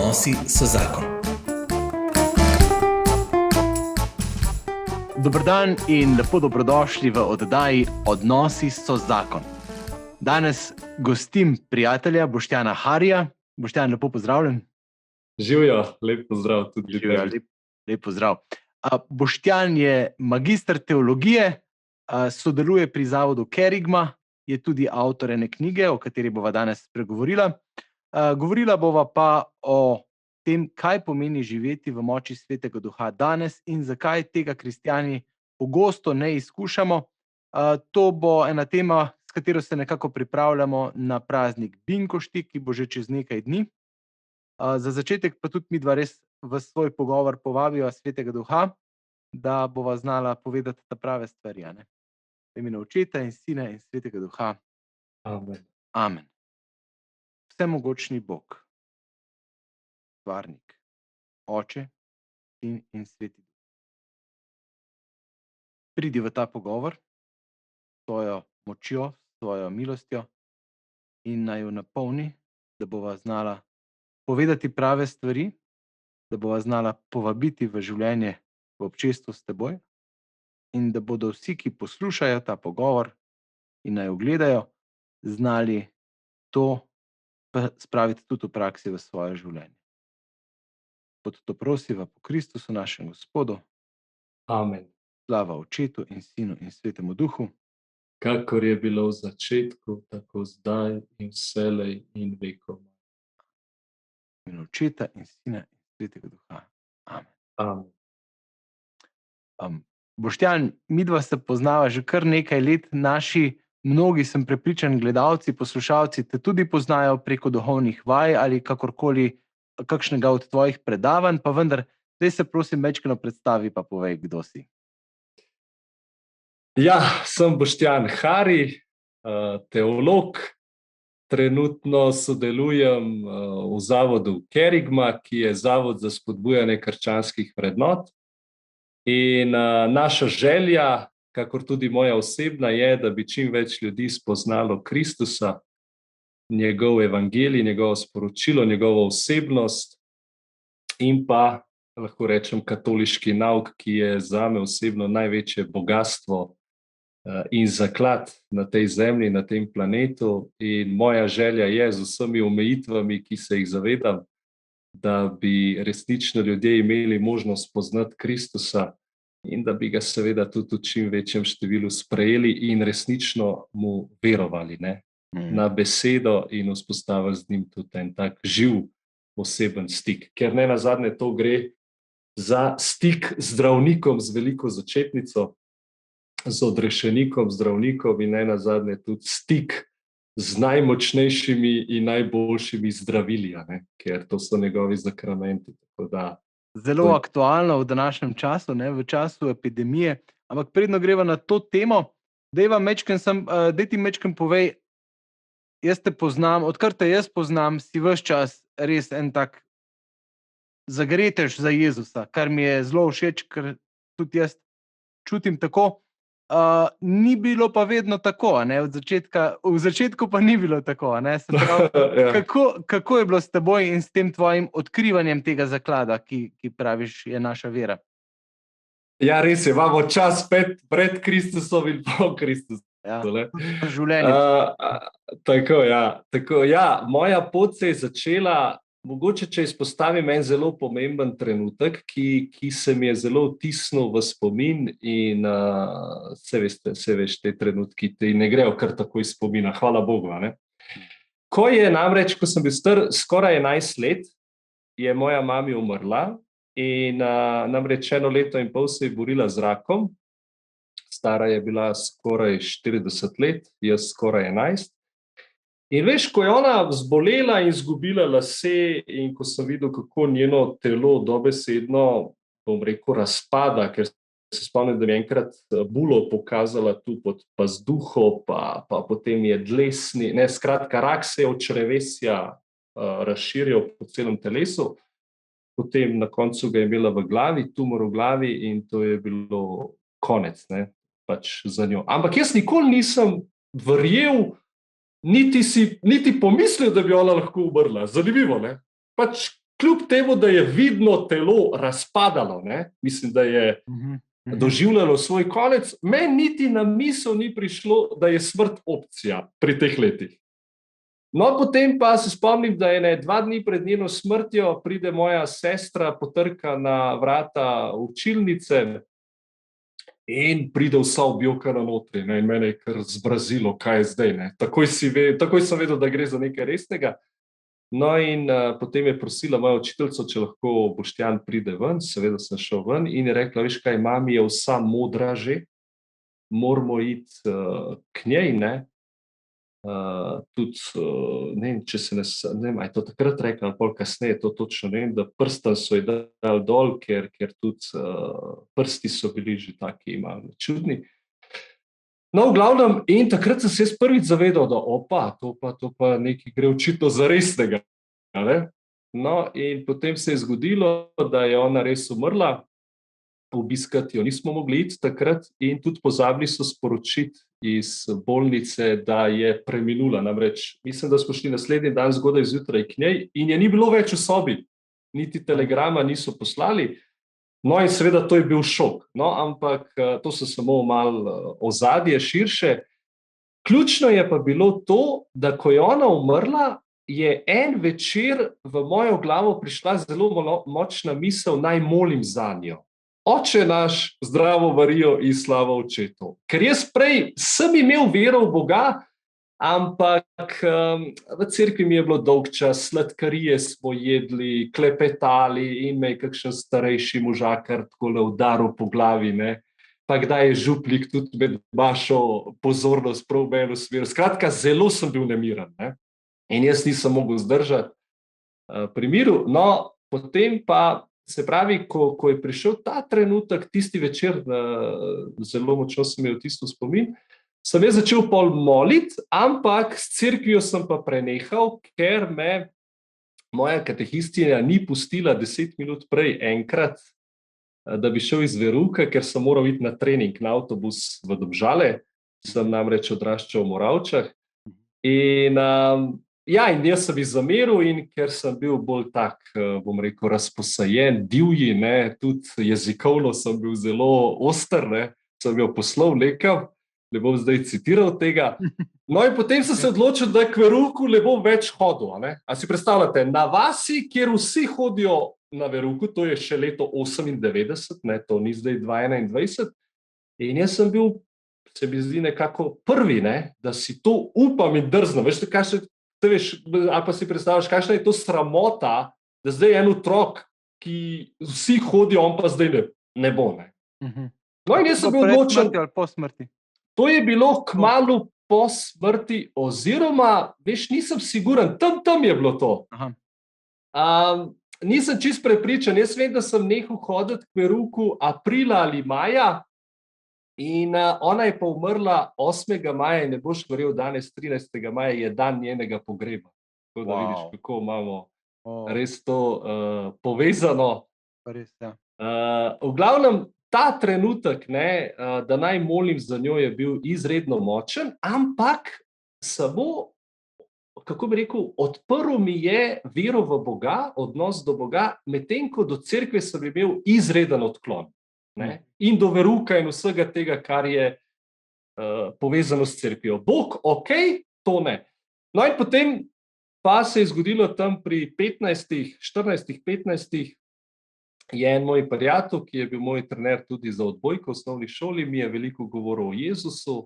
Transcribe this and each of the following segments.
Odnosi so zakon. Dober dan in lepo dobrodošli v oddaji Odnosi so zakon. Danes gostim prijatelja Boštjana Harija. Boštjan, lepo pozdravljen. Živijo, lep pozdrav tudi Živjo, tebi. lep pozdrav. Boštjan je magister teologije, sodeluje pri zavodu Kerigma, je tudi avtor ene knjige, o kateri bova danes spregovorila. Govorila bova pa o tem, kaj pomeni živeti v moči Svetega Duha danes in zakaj tega kristjani pogosto ne izkušamo. To bo ena tema, s katero se nekako pripravljamo na praznik Binkošti, ki bo že čez nekaj dni. Za začetek pa tudi midva res v svoj pogovor povabiva Svetega Duha, da bova znala povedati ta prave stvari. V imenu Očeta in Sina in Svetega Duha. Amen. Amen. Vsemogočni Bog, Stvarnik, Oče, Sin in Sveti Duh. Pridi v ta pogovor s svojo močjo, s svojo milostjo in naj jo napolni, da bova znala povedati prave stvari, da bova znala povabiti v življenje v občestvu s teboj in da bodo vsi, ki poslušajo ta pogovor in naj jo gledajo, znali to spraviti tudi v praksi v svoje življenje. Pod to prosiva po Kristusu našem Gospodu, Amen. slava Očetu in Sinu in Svetemu Duhu. Kakor je bilo v začetku, tako zdaj in vselej in vekom. V imenu Očeta in Sina in Svetega Duha. Amen. Amen. Boštjan, midva se poznava že kar nekaj let, mnogi, sem prepričan, gledalci, poslušalci te tudi poznajo preko duhovnih vaj ali kakorkoli kakšnega od tvojih predavanj, pa vendar, zdaj se prosim majčkeno predstavi pa povej, kdo si. Ja, sem Boštjan Hari, teolog. Trenutno sodelujem v zavodu Kerigma, ki je zavod za spodbujanje krščanskih vrednot. In naša želja, kakor tudi moja osebna, je, da bi čim več ljudi spoznalo Kristusa, njegov evangelij, njegovo sporočilo, njegovo osebnost in pa, lahko rečem, katoliški nauk, ki je zame osebno največje bogastvo in zaklad na tej zemlji, na tem planetu. In moja želja je z vsemi omejitvami, ki se jih zavedam, da bi resnično ljudje imeli možnost spoznati Kristusa in da bi ga seveda tudi v čim večjem številu sprejeli in resnično mu verovali, na besedo in vzpostavili z njim tudi en tak živ, oseben stik. Ker ne nazadnje to gre za stik z zdravnikom, z veliko začetnico, z odrešenikom, zdravnikom in ne nazadnje tudi stik z najmočnejšimi in najboljšimi zdravili, ker to so njegovi sakramenti. Zelo aktualno v današnjem času, v času epidemije, ampak predno greva na to temo, daj ti majčkeno povej, jaz te poznam, odkar te jaz poznam, si ves čas res en tak zagretež za Jezusa, kar mi je zelo všeč, ker tudi jaz čutim tako. Ni bilo pa vedno tako, v začetku pa ni bilo tako, Se pravi, Ja. kako je bilo s teboj in s tem tvojim odkrivanjem tega zaklada, ki praviš, je naša vera? Ja, res je, imamo čas pred Kristusom in po Kristusu. Ja, življenje. Tako, moja pot se je začela, mogoče če izpostavim en zelo pomemben trenutek, ki se mi je zelo vtisnil v spomin in se veš, te trenutki ti ne grejo kar tako iz spomina, hvala Bogu. Ko sem bil star skoraj 11 let, je moja mami umrla in namreč 1 leto in pol se je borila z rakom. Stara je bila skoraj 40 let, jaz skoraj 11. In veš, ko je ona zbolela in izgubila lase in ko sem videl, kako njeno telo dobesedno, bom rekel, razpada, ker se spomnim, da mi je enkrat bulo pokazala tu pod pazduho, pa potem je dlesni, skratka, rak se je od črevesja razširil po celem telesu, potem na koncu ga je imela v glavi, tumor v glavi in to je bilo konec, pač za njo. Ampak jaz nikoli nisem verjel, niti pomislil, da bi ona lahko umrla. Zanimivo, Pač kljub temu, da je vidno telo razpadalo, ne, mislim, da je doživljalo svoj konec, meni niti na misel ni prišlo, da je smrt opcija pri teh letih. No, potem pa se spomnim, da je 2 dni pred njeno smrtjo pride moja sestra, potrka na vrata učilnice in pride vsa objokana notri, ne, in mene je kar zbrazilo, kaj je zdaj. Ne. Takoj sem vedel, da gre za nekaj resnega. No, in potem je prosila moja učiteljica, če lahko Boštjan pride ven, seveda sem šel ven in je rekla, veš kaj, mami je vsa modra že, moramo iti k njej, ne. Tudi, ne vem, če se ne vem, a je to takrat rekla, ali pol kasneje, to točno ne vem, da prstan so ji dali dol, ker tudi prsti so bili že taki malo čudni. No, v glavnem, in takrat sem se jaz prvič zavedal, da to pa nekaj gre očitno za resnega. Ne? No, in potem se je zgodilo, da je ona res umrla, obiskati jo nismo mogli iti takrat in tudi pozabili so sporočiti iz bolnice, da je preminula. Namreč, mislim, da smo šli naslednji dan zgodaj zjutraj k njej in je ni bilo več v sobi, niti telegrama niso poslali. No, in seveda to je bil šok. No, ampak to so samo malo ozadje širše. Ključno je pa bilo to, da ko je ona umrla, je en večer v mojo glavo prišla zelo močna misel, naj molim zanjo. Oče naš, zdravo varijo in slava očetu. Ker jaz prej sem imel vero v Boga, ampak v cerkvi mi je bilo dolgčas, sladkarije smo jedli, klepetali in me je kakšen starejši možakar takole udaril po glavi, ne. Pa kdaj je župnik tudi med vašo pozornost prav v eno smer. Skratka, zelo sem bil nemiren, ne. In jaz nisem mogel zdržati pri miru. No, potem pa, se pravi, ko je prišel ta trenutek, tisti večer, zelo močno sem imel tisto spomin, sem jaz začel pol moliti, ampak s cerkvijo sem pa prenehal, ker me moja katehistinja ni pustila 10 minut prej enkrat, da bi šel iz verouka, ker sem moral iti na trening, na avtobus v Domžale, sem namreč odraščal v Moravčah. In in jaz sem jih zameril in ker sem bil bolj tak, bom rekel, razposajen, divji, ne, tudi jezikovno sem bil zelo oster, ne, sem jo poslal nekam, ne bom zdaj citiral tega. No in potem sem se odločil, da k verouku ne bom več hodil. Ne. A si predstavljate, na vasi, kjer vsi hodijo na verouku, to je še leto 98, ne, to ni zdaj 2021, in jaz sem bil, se mi zdi nekako prvi, ne, da si to upam in drznem. Veš, ali pa si predstavljaš, kakšna je to sramota, da zdaj en otrok, ki vsi hodijo, on pa zdaj ne bo. Ne. No in jaz sem bil odločen. Ali po smrti? To je bilo kmalu po smrti, oziroma, veš, nisem siguren, tam je bilo to. Nisem čist prepričan, jaz vem, da sem nehal hoditi k verouku aprila ali maja, in ona je pa umrla 8. maja in ne boš verjel, danes 13. maja je dan njenega pogreba. Tako da vidiš, kako imamo res to povezano. Res, ja. V glavnem, ta trenutek, ne, da naj molim za njo, je bil izredno močen, ampak samo, kako bi rekel, odprl mi je vero v Boga, odnos do Boga, medtem ko do cerkve sem imel izreden odklon. Ne? In do verouka in vsega tega, kar je povezano s cerkvijo. Bog, to ne. No in potem pa se je zgodilo tam pri 14, 15, je en moj prijatelj, ki je bil moj trener tudi za odbojko v osnovni šoli, mi je veliko govoril o Jezusu,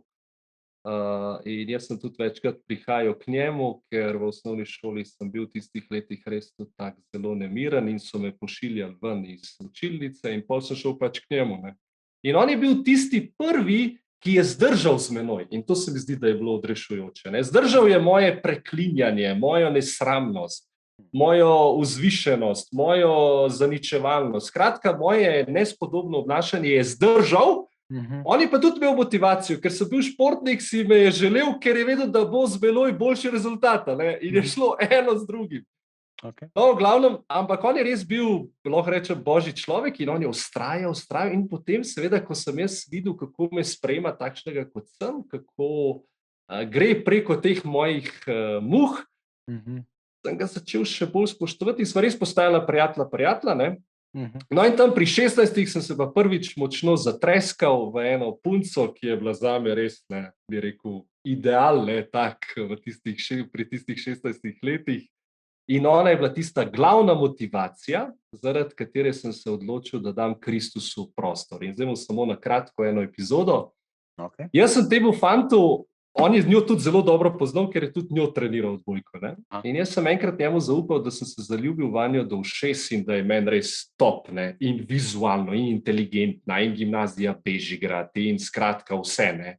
in jaz sem tudi večkrat prihajal k njemu, ker v osnovni šoli sem bil v tistih letih res tudi tak zelo nemiren in so me pošiljali ven iz učilnice in pol sem šel pač k njemu. Ne. In on je bil tisti prvi, ki je zdržal z menoj, in to se mi zdi, da je bilo odrešujoče. Ne. Zdržal je moje preklinjanje, mojo nesramnost, mojo vzvišenost, mojo zaničevalnost. Skratka, moje nespodobno obnašanje je zdržal. On je pa tudi imel motivacijo, ker sem bil športnik, si me je želel, ker je vedel, da bo z menoj boljši rezultat, ne? In je šlo eno z drugim. No, v glavnem, ampak on je res bil, lahko rečem, božji človek in on je vztrajal in potem seveda, ko sem jaz videl, kako me sprejema takšnega, kot sem, kako gre preko teh mojih muh, sem ga začel še bolj spoštovati in sva res postajala prijatelja, ne. Mhm. No in tam pri 16 sem se pa prvič močno zatreskal v eno punco, ki je bila zame res, ne, bi rekel, ideal, ne, tak pri tistih 16 letih. In ona je bila tista glavna motivacija, zaradi katere sem se odločil, da dam Kristusu prostor. In zdaj bom samo na kratko eno epizodo. Okay. Jaz sem temu fantu, on je z njo tudi zelo dobro poznal, ker je tudi njo treniral odbojko, ne. In jaz sem enkrat njemu zaupal, da sem se zaljubil vanjo do ušes in da je meni res top, ne, in vizualno, in inteligentna, in gimnazija Bežigrad, in skratka vse, ne.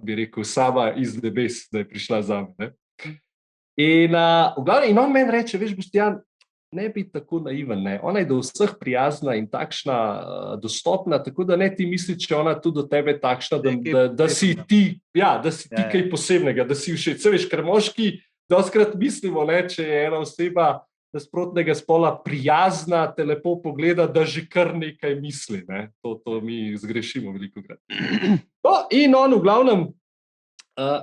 Bi rekel, sama iz nebes, da je prišla zame, ne. In v glavnem, in on meni reče, veš, Boštjan, ne biti tako naiven, ne. Ona je do vseh prijazna in takšna dostopna, tako da ne ti misli, če ona tudi do tebe takšna, da si ti, da si ti kaj posebnega, da si všeč. Veš, ker moški dostikrat mislimo, ne, če je ena oseba nasprotnega spola prijazna, te lepo pogleda, da že kar nekaj misli, ne. To mi zgrešimo velikokrat. No, in on v glavnem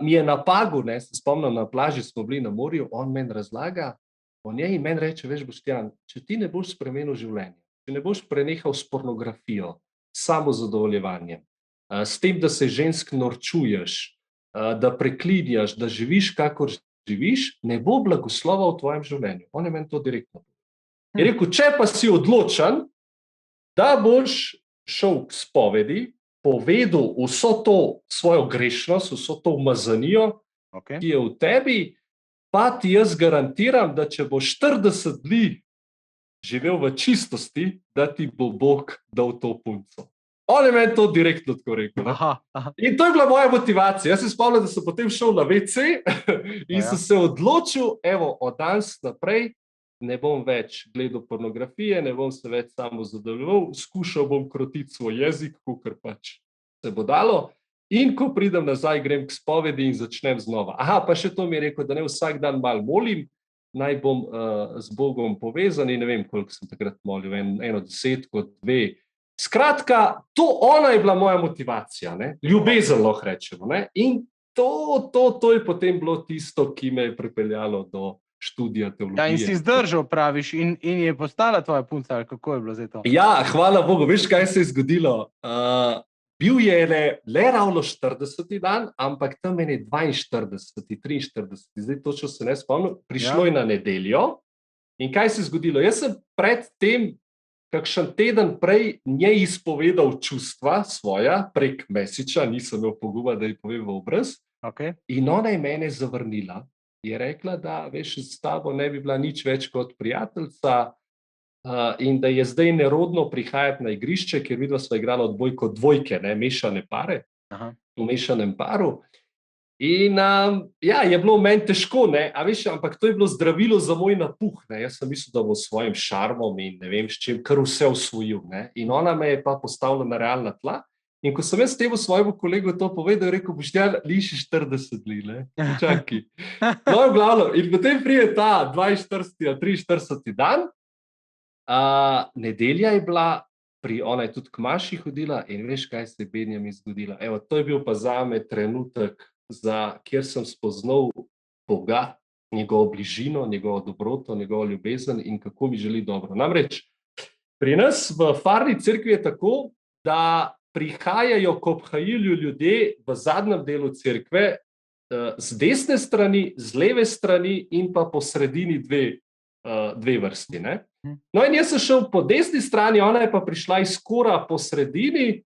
mi je napagal, ne, se spomnim, na plaži smo bili na morju, on meni razlaga o njej in meni reče, veš, Boštjan, če ti ne boš spremenil življenja, če ne boš prenehal s pornografijo, samozadovoljevanjem, s tem, da se žensk norčuješ, da preklinjaš, da živiš, kakor živiš, ne bo blagoslova v tvojem življenju. On je meni to direktno povedal. Je rekel, če pa si odločen, da boš šel k spovedi, povedal vso to svojo grešnost, vso to umazanijo, ki je v tebi, pa ti jaz garantiram, da če boš 40 dni živel v čistosti, da ti bo Bog dal to punco. On je meni to direktno tako rekel. In to je bila moja motivacija. Jaz se spomnim, da sem potem šel na WC in sem se odločil, evo, od danes naprej ne bom več gledal pornografije, ne bom se več samozadovoljeval, skušal bom krotiti svoj jezik, kakor pač se bo dalo. In ko pridem nazaj, grem k spovedi in začnem znova. Pa še to mi je rekel, da ne vsak dan malo molim, naj bom z Bogom povezan in ne vem, koliko sem takrat molil, 1 10, 2. Skratka, ona je bila moja motivacija, ne? Ljubezen, lahko rečemo. Ne? In to je potem bilo tisto, ki me je pripeljalo do študija teologije. In si zdržal, praviš, in je postala tvoja punca, ali kako je bilo zdaj to? Ja, hvala Bogu. Veš, kaj se je zgodilo? Bil je le ravno 40. dan, ampak tam je 42, 43, zdaj točno se ne spomnim, prišlo je na nedeljo. In kaj se je zgodilo? Jaz sem pred tem, kakšen teden prej, njej izpovedal čustva svoja prek mesiča, nisem imel poguma, da ji povem v obraz. In ona je mene zavrnila. Je rekla, da veš, s tabo ne bi bila nič več kot prijateljica, in da je zdaj nerodno prihajati na igrišče, ker vidva sva igrala odbojko dvojke, ne, mešane pare, v mešanem paru. In je bilo meni težko, ne, veš, ampak to je bilo zdravilo za moj napuh, ne. Jaz sem mislil, da bom s svojim šarmom in ne vem s čim, kar vse osvojil, ne. In ona me je pa postavila na realna tla. In ko sem jaz temu svojemu kolegu to povedal, je rekel, Boštjan, liši 40 dni, ne, čakaj. No, v glavnem, in potem pride ta 42. 43. dan, nedelja je bila, ona je tudi k maši hodila in veš, kaj se je Benjamin zgodila. Evo, to je bil pa zame trenutek, kjer sem spoznal Boga, njegovo bližino, njegovo dobroto, njegovo ljubezen in kako mi želi dobro. Namreč, pri nas v Farni cerkvi je tako, da prihajajo k obhajilju ljudje v zadnjem delu cerkve z desne strani, z leve strani in pa po sredini dve vrsti, ne. No in jaz sem šel po desni strani, ona je pa prišla iz kora po sredini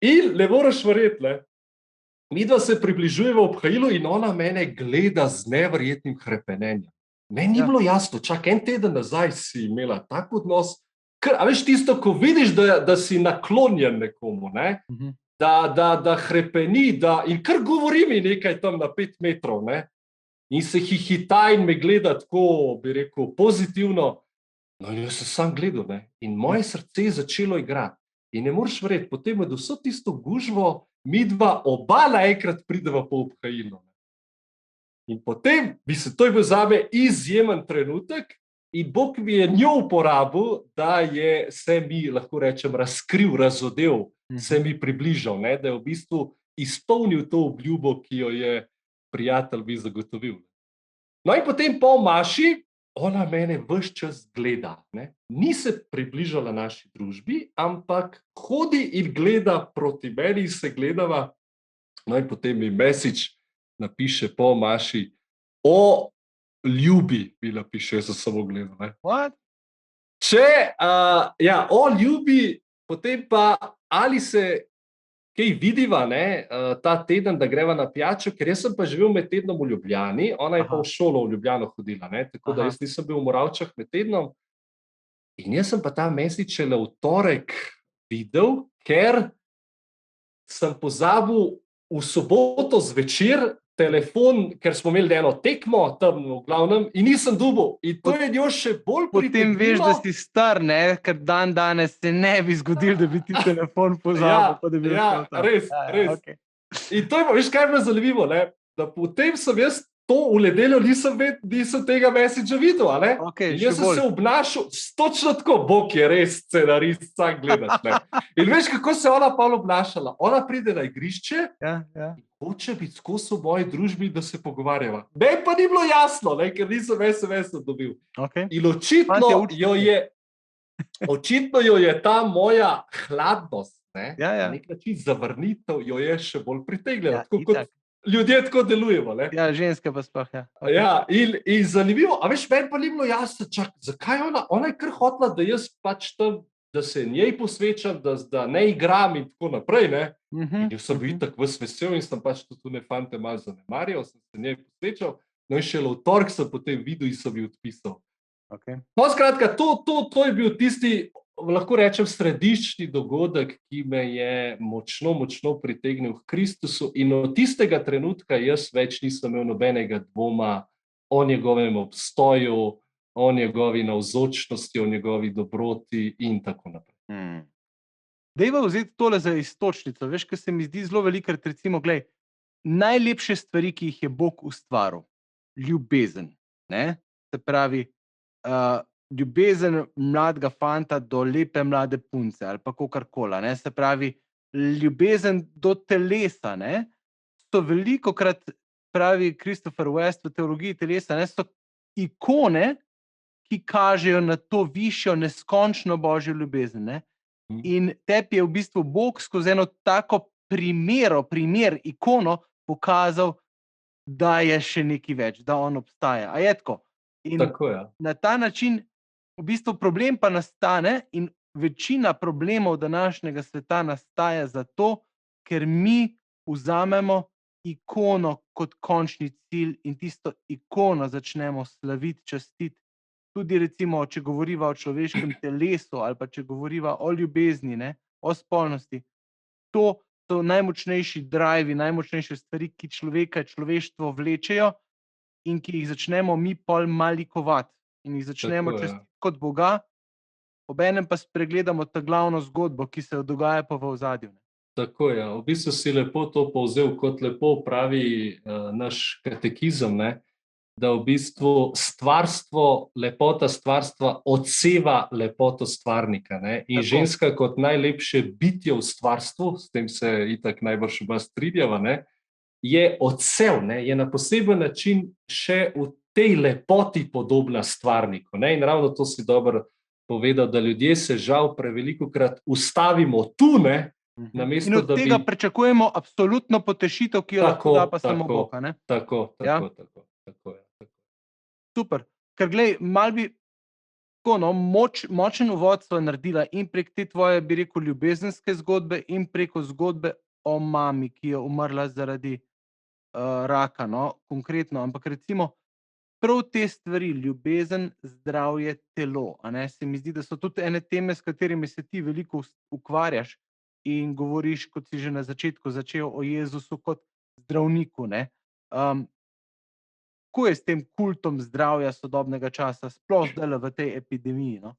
in ne moreš verjeti, ne. Midva se približujeva obhajilu in ona mene gleda z neverjetnim hrepenenjem. Meni ni bilo jasno, en teden nazaj si imela tak odnos, veš tisto, ko vidiš, da si naklonjen nekomu, ne, da hrepeni, in kar govori mi nekaj tam na 5 metrov, ne, in se hihita in me gleda tako, bi rekel, pozitivno. No in jaz sem sam gledal, ne, in moje srce je začelo igrati. In ne moreš verjeti, potem med vso tisto gužvo midva oba naenkrat prideva po obhajilu. In potem to je bil zame izjemen trenutek in Bog mi je njo uporabil, da se mi, lahko rečem, razkril, razodel, se mi približal, ne, da je v bistvu izpolnil to obljubo, ki jo je prijatelj mi zagotovil. No in potem po maši, ona mene ves čas gleda. Ne? Ni se približala naši družbi, ampak hodi in gleda proti meni in se gledava. No in potem mi message napiše po maši, o ljubi, mi napiše, jaz sem samo gledal. Ne? What? Če, o ljubi, potem pa ali se kaj vidiva, ne, ta teden, da greva na pijačo, ker jaz sem pa živel med tednom v Ljubljani, ona je pa v šolo v Ljubljano hodila, ne, tako da jaz nisem bil v Moravčah med tednom. In jaz sem pa ta message šele v torek videl, ker sem pozabil v soboto zvečer telefon, ker smo imeli eno tekmo tam v glavnem in nisem dobil. In to je njo še bolj Potem veš, da si star, ne? Ker dan danes se ne bi zgodil, da bi ti telefon pozabil. Pa da bi res. Okay. In to je, veš, kaj je bilo zanimivo, ne? Da potem sem jaz to v nedeljo nisem tega messagea videl, a ne? Okay, in jaz sem se obnašal točno tako, Bog je res scenarist, vsak gledaš, ne? In veš, kako se ona pa obnašala? Ona pride na igrišče in hoče biti skozi v moji družbi, da se pogovarjava. Ne, pa ni bilo jasno, ne? Ker nisem SMS dobil. Okay. In očitno jo je ta moja hladnost, ne? Na nek način zavrnitev jo je še bolj pritegnila. Tako kot ljudje tako delujemo. Ne? Ja, ženske pa sploh. Okay. Ja, in zanimivo, a veš, meni pa ni bilo jasno, zakaj ona je kar hotela, da jaz pač tam, da se njej posvečam, da ne igram in tako naprej, ne? In jaz sem bil tako vesel in sem pač tudi fante malo zanemarjal, sem se njej posvečal, no in šele v torek sem potem videl in sem ji odpisal. Okay. No, skratka, to je bil tisti, lahko rečem, središčni dogodek, ki me je močno pritegnil k Kristusu in od tistega trenutka jaz več nisem imel nobenega dvoma o njegovem obstoju, o njegovi navzočnosti, o njegovi dobroti in tako naprej. Dajva vzeti tole za iztočnico. Veš, kaj se mi zdi zelo velikrat, recimo, glej, najlepše stvari, ki jih je Bog ustvaril. Ljubezen. Ne? Se pravi, ljubezen mladega fanta do lepe mlade punce ali pa kakorkoli. Se pravi, ljubezen do telesa. Ne? To velikokrat pravi Christopher West v teologiji telesa, ne? So ikone, ki kažejo na to višjo, neskončno božjo ljubezen. Ne? In tebi je v bistvu Bog skozi eno tako primer, ikono pokazal, da je še nekaj več, da on obstaja. A je tako? In tako je. Na ta način v bistvu problem pa nastane in večina problemov današnjega sveta nastaja zato, ker mi vzamemo ikono kot končni cilj in tisto ikono začnemo slaviti, častiti. Tudi recimo, če govoriva o človeškem telesu ali pa če govoriva o ljubezni, ne, o spolnosti, to so najmočnejši drivi, najmočnejše stvari, ki človeštvo vlečejo in ki jih začnemo mi pol malikovati in jih začnemo častiti kot Boga, obenem pa spregledamo ta glavno zgodbo, ki se dogaja pa v ozadju. Tako je, v bistvu si lepo to povzel, kot lepo pravi naš katekizem, ne? Da v bistvu lepota stvarstva odseva lepoto stvarnika. Ne? In ženska kot najlepše bitje v stvarstvu, s tem se itak najbrž oba strinjava, ne? Je odsev, ne? Je na poseben način še v tej lepoti podobna stvarniku. Ne? In ravno to si dobro povedal, da ljudje se žal prevelikokrat ustavimo tu, ne? Namesto, in od tega pričakujemo absolutno potešitev, ki jo lahko da pa samo Bog. Tako je. Super, ker glej, malo bi močen uvod sva naredila in prek te tvoje, bi rekel, ljubezenske zgodbe in preko zgodbe o mami, ki je umrla zaradi raka, no, konkretno, ampak recimo prav te stvari, ljubezen, zdravje, telo, a ne, se mi zdi, da so tudi ene teme, s katerimi se ti veliko ukvarjaš in govoriš, kot si že na začetku začel, o Jezusu kot zdravniku, ne. Kako je s tem kultom zdravja sodobnega časa, sploh zdaj v tej epidemiji? No?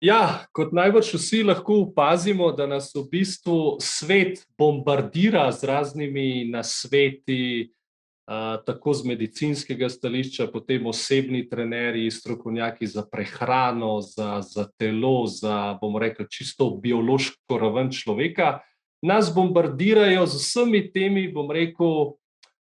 Ja, kot najbrž vsi lahko opazimo, da nas v bistvu svet bombardira z raznimi nasveti, tako z medicinskega stališča, potem osebni trenerji, strokovnjaki za prehrano, za telo, za, bomo rekli, čisto biološko raven človeka, nas bombardirajo z vsemi temi, bom rekel,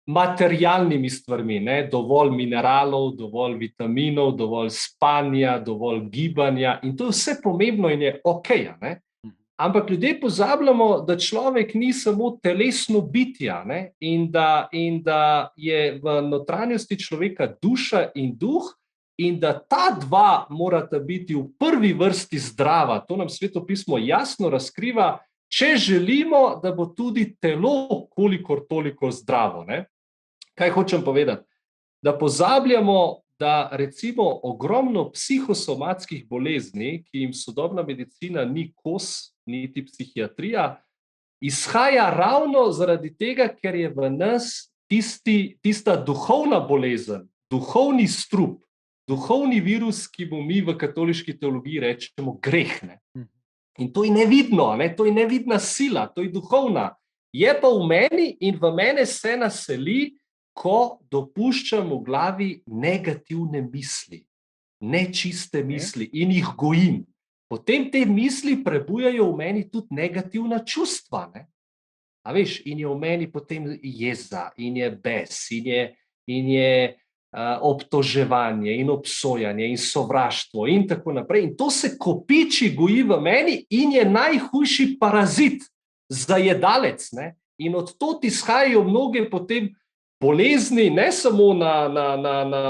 materialnimi stvarmi, ne? Dovolj mineralov, dovolj vitaminov, dovolj spanja, dovolj gibanja in to je vse pomembno in je okej, ne? Ampak ljudje pozabljamo, da človek ni samo telesno bitje, ne? In da je v notranjosti človeka duša in duh in da ta dva morata biti v prvi vrsti zdrava. To nam Sveto pismo jasno razkriva, če želimo, da bo tudi telo kolikor toliko zdravo, ne? Kaj hočem povedati? Da pozabljamo, da recimo ogromno psihosomatskih bolezni, ki jim sodobna medicina ni kos, niti psihiatrija, izhaja ravno zaradi tega, ker je v nas tista duhovna bolezen, duhovni strup, duhovni virus, ki mu mi v katoliški teologiji rečemo greh, ne? In to je nevidno, ne? To je nevidna sila, to je duhovna. Je pa v meni in v mene se naseli, ko dopuščam v glavi negativne misli, nečiste misli in jih gojim. Potem te misli prebujajo v meni tudi negativna čustva, ne? A veš, in je v meni potem jeza, in je bes, in je obtoževanje, in obsojanje, in sovraštvo, in tako naprej. In to se kopiči, goji v meni in je najhujši parazit, zajedalec, ne? In od tod izhajajo mnoge potem bolezni, ne samo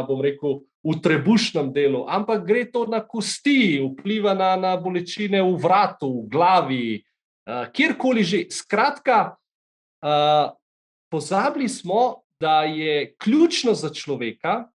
bom rekel, v trebušnem delu, ampak gre to na kosti, vpliva na bolečine v vratu, v glavi, kjerkoli že. Skratka, pozabili smo, da je ključno za človeka,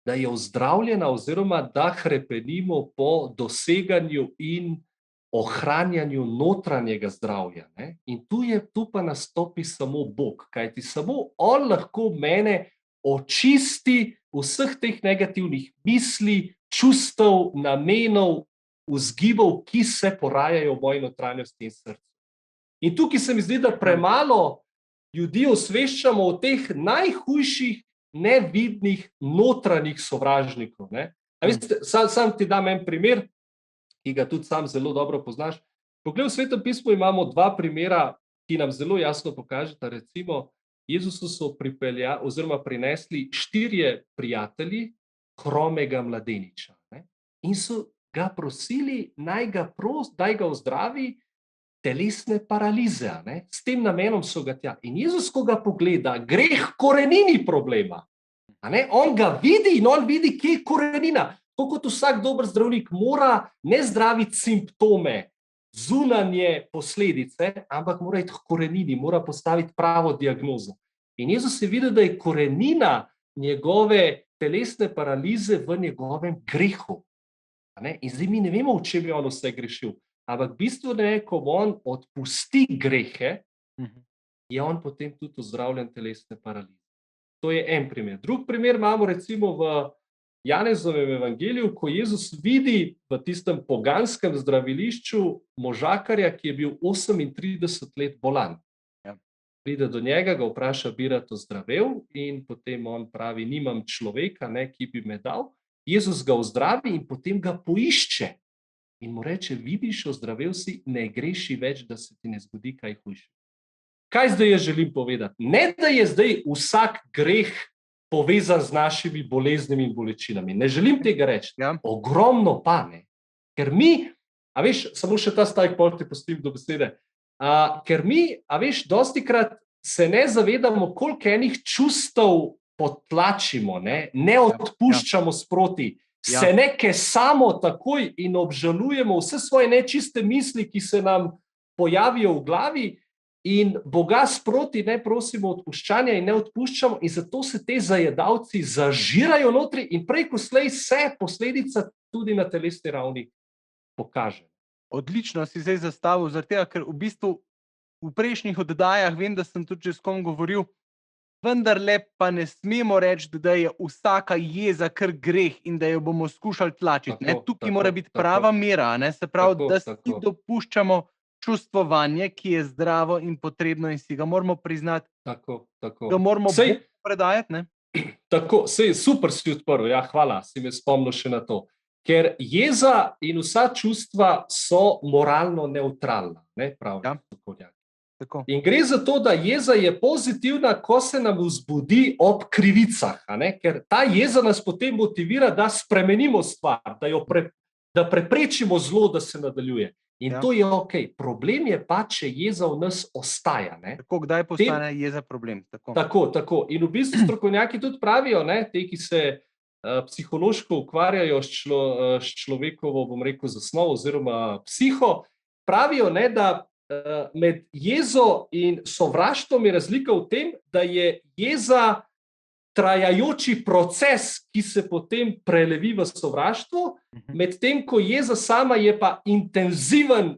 da je ozdravljena oziroma da hrepenimo po doseganju in ohranjanju notranjega zdravja, ne? In tu pa nastopi samo Bog, kajti samo on lahko mene očisti vseh teh negativnih misli, čustev, namenov, vzgibov, ki se porajajo v moji notranjosti in srcu. In tukaj se mi zdi, da premalo ljudi osveščamo o teh najhujših, nevidnih, notranjih sovražnikov, ne? A veste, sam ti dam en primer, ki ga tudi sam zelo dobro poznaš. Poglej, v Svetem pismu imamo dva primera, ki nam zelo jasno pokažeta. Recimo, Jezusu so prinesli 4 prijatelji hromega mladeniča, ne? In so ga prosili, naj ga ozdravi telesne paralize, ne? S tem namenom so ga tja. In Jezus, ko ga pogleda, greh korenini problema. A ne? On ga vidi in on vidi, kje je korenina. Tako kot vsak dober zdravnik mora ne zdraviti simptome, zunanje posledice, ampak mora iti k korenini, mora postaviti pravo diagnozo. In Jezus je videl, da je korenina njegove telesne paralize v njegovem grehu. In zdaj mi ne vemo, v čem je on vse grešil, ampak bistveno je, ko on odpusti grehe, je on potem tudi ozdravljen telesne paralize. To je en primer. Drug primer imamo recimo v Janezovem evangeliju, ko Jezus vidi v tistem poganskem zdravilišču možakarja, ki je bil 38 let bolan. Pride do njega, ga vpraša, bi rad ozdravel, in potem on pravi, nimam človeka, ne, ki bi me dal. Jezus ga ozdravi in potem ga poišče in mu reče, vidiš, ozdravel si, ne greši več, da se ti ne zgodi kaj hujše. Kaj zdaj jaz želim povedati? Ne, da je zdaj vsak greh povezan z našimi boleznimi in bolečinami. Ne želim tega reči. Ogromno pa ne. Ker mi, a veš, samo še ta stavek pol te pustim do besede, ker mi, a veš, dostikrat se ne zavedamo, koliko enih čustev potlačimo, ne odpuščamo sproti, se neke samo takoj in obžalujemo vse svoje nečiste misli, ki se nam pojavijo v glavi, in Boga sproti ne prosimo odpuščanja in ne odpuščamo, in zato se te zajedavci zažirajo notri in prej ko slej se posledica tudi na telesni ravni pokaže. Odlično si zdaj zastavil, zaradi tega, ker v bistvu v prejšnjih oddajah, vem, da sem tudi že s kom govoril, vendarle pa ne smemo reči, da je vsaka jeza kar greh in da jo bomo skušali tlačiti. Tukaj mora biti prava mera, se pravi, da si dopuščamo čustvovanje, ki je zdravo in potrebno in si ga moramo priznati, ga moramo predajati. Ne? Tako, super si odprl, ja, hvala, si me spomnil še na to. Ker jeza in vsa čustva so moralno nevtralna, ne pravi strokovnjaki. Tako. In gre za to, da jeza je pozitivna, ko se nam vzbudi ob krivicah, ker ta jeza nas potem motivira, da spremenimo stvar, da preprečimo zlo, da se nadaljuje. In to je ok. Problem je pa, če jeza v nas ostaja. Tako, kdaj postane jeza problem? Tako. In v bistvu strokovnjaki tudi pravijo, te, ki se psihološko ukvarjajo s človekovo, bom rekel, zasnovo oziroma psiho, pravijo, da med jezo in sovraštvom je razlika v tem, da je jeza trajajoči proces, ki se potem prelevi v sovraštvo, medtem ko jeza sama je pa intenziven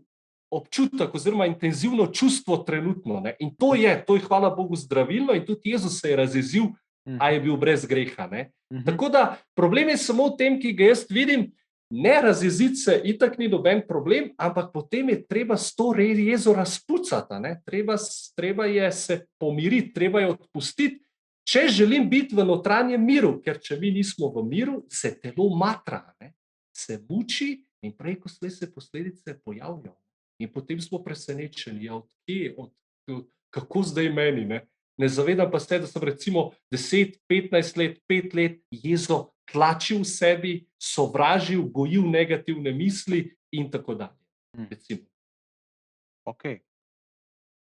občutek oziroma intenzivno čustvo trenutno. In to je, hvala Bogu, zdravilno in tudi Jezus se je razjezil, a je bil brez greha. Tako da problem je samo v tem, ki ga jaz vidim, ne razjeziti se, itak ni noben problem, ampak potem je treba s to jezo razpucati. Treba je se pomiriti, treba je odpustiti, če želim biti v notranjem miru, ker če mi nismo v miru, se telo matra, se muči in prej, ko se posledice pojavijo. In potem smo presenečeni, kako zdaj meni. Ne zavedam pa se, da sem recimo 10, 15 let, 5 let jezo tlačil v sebi, sovražil, gojil negativne misli in tako dalje. Ok.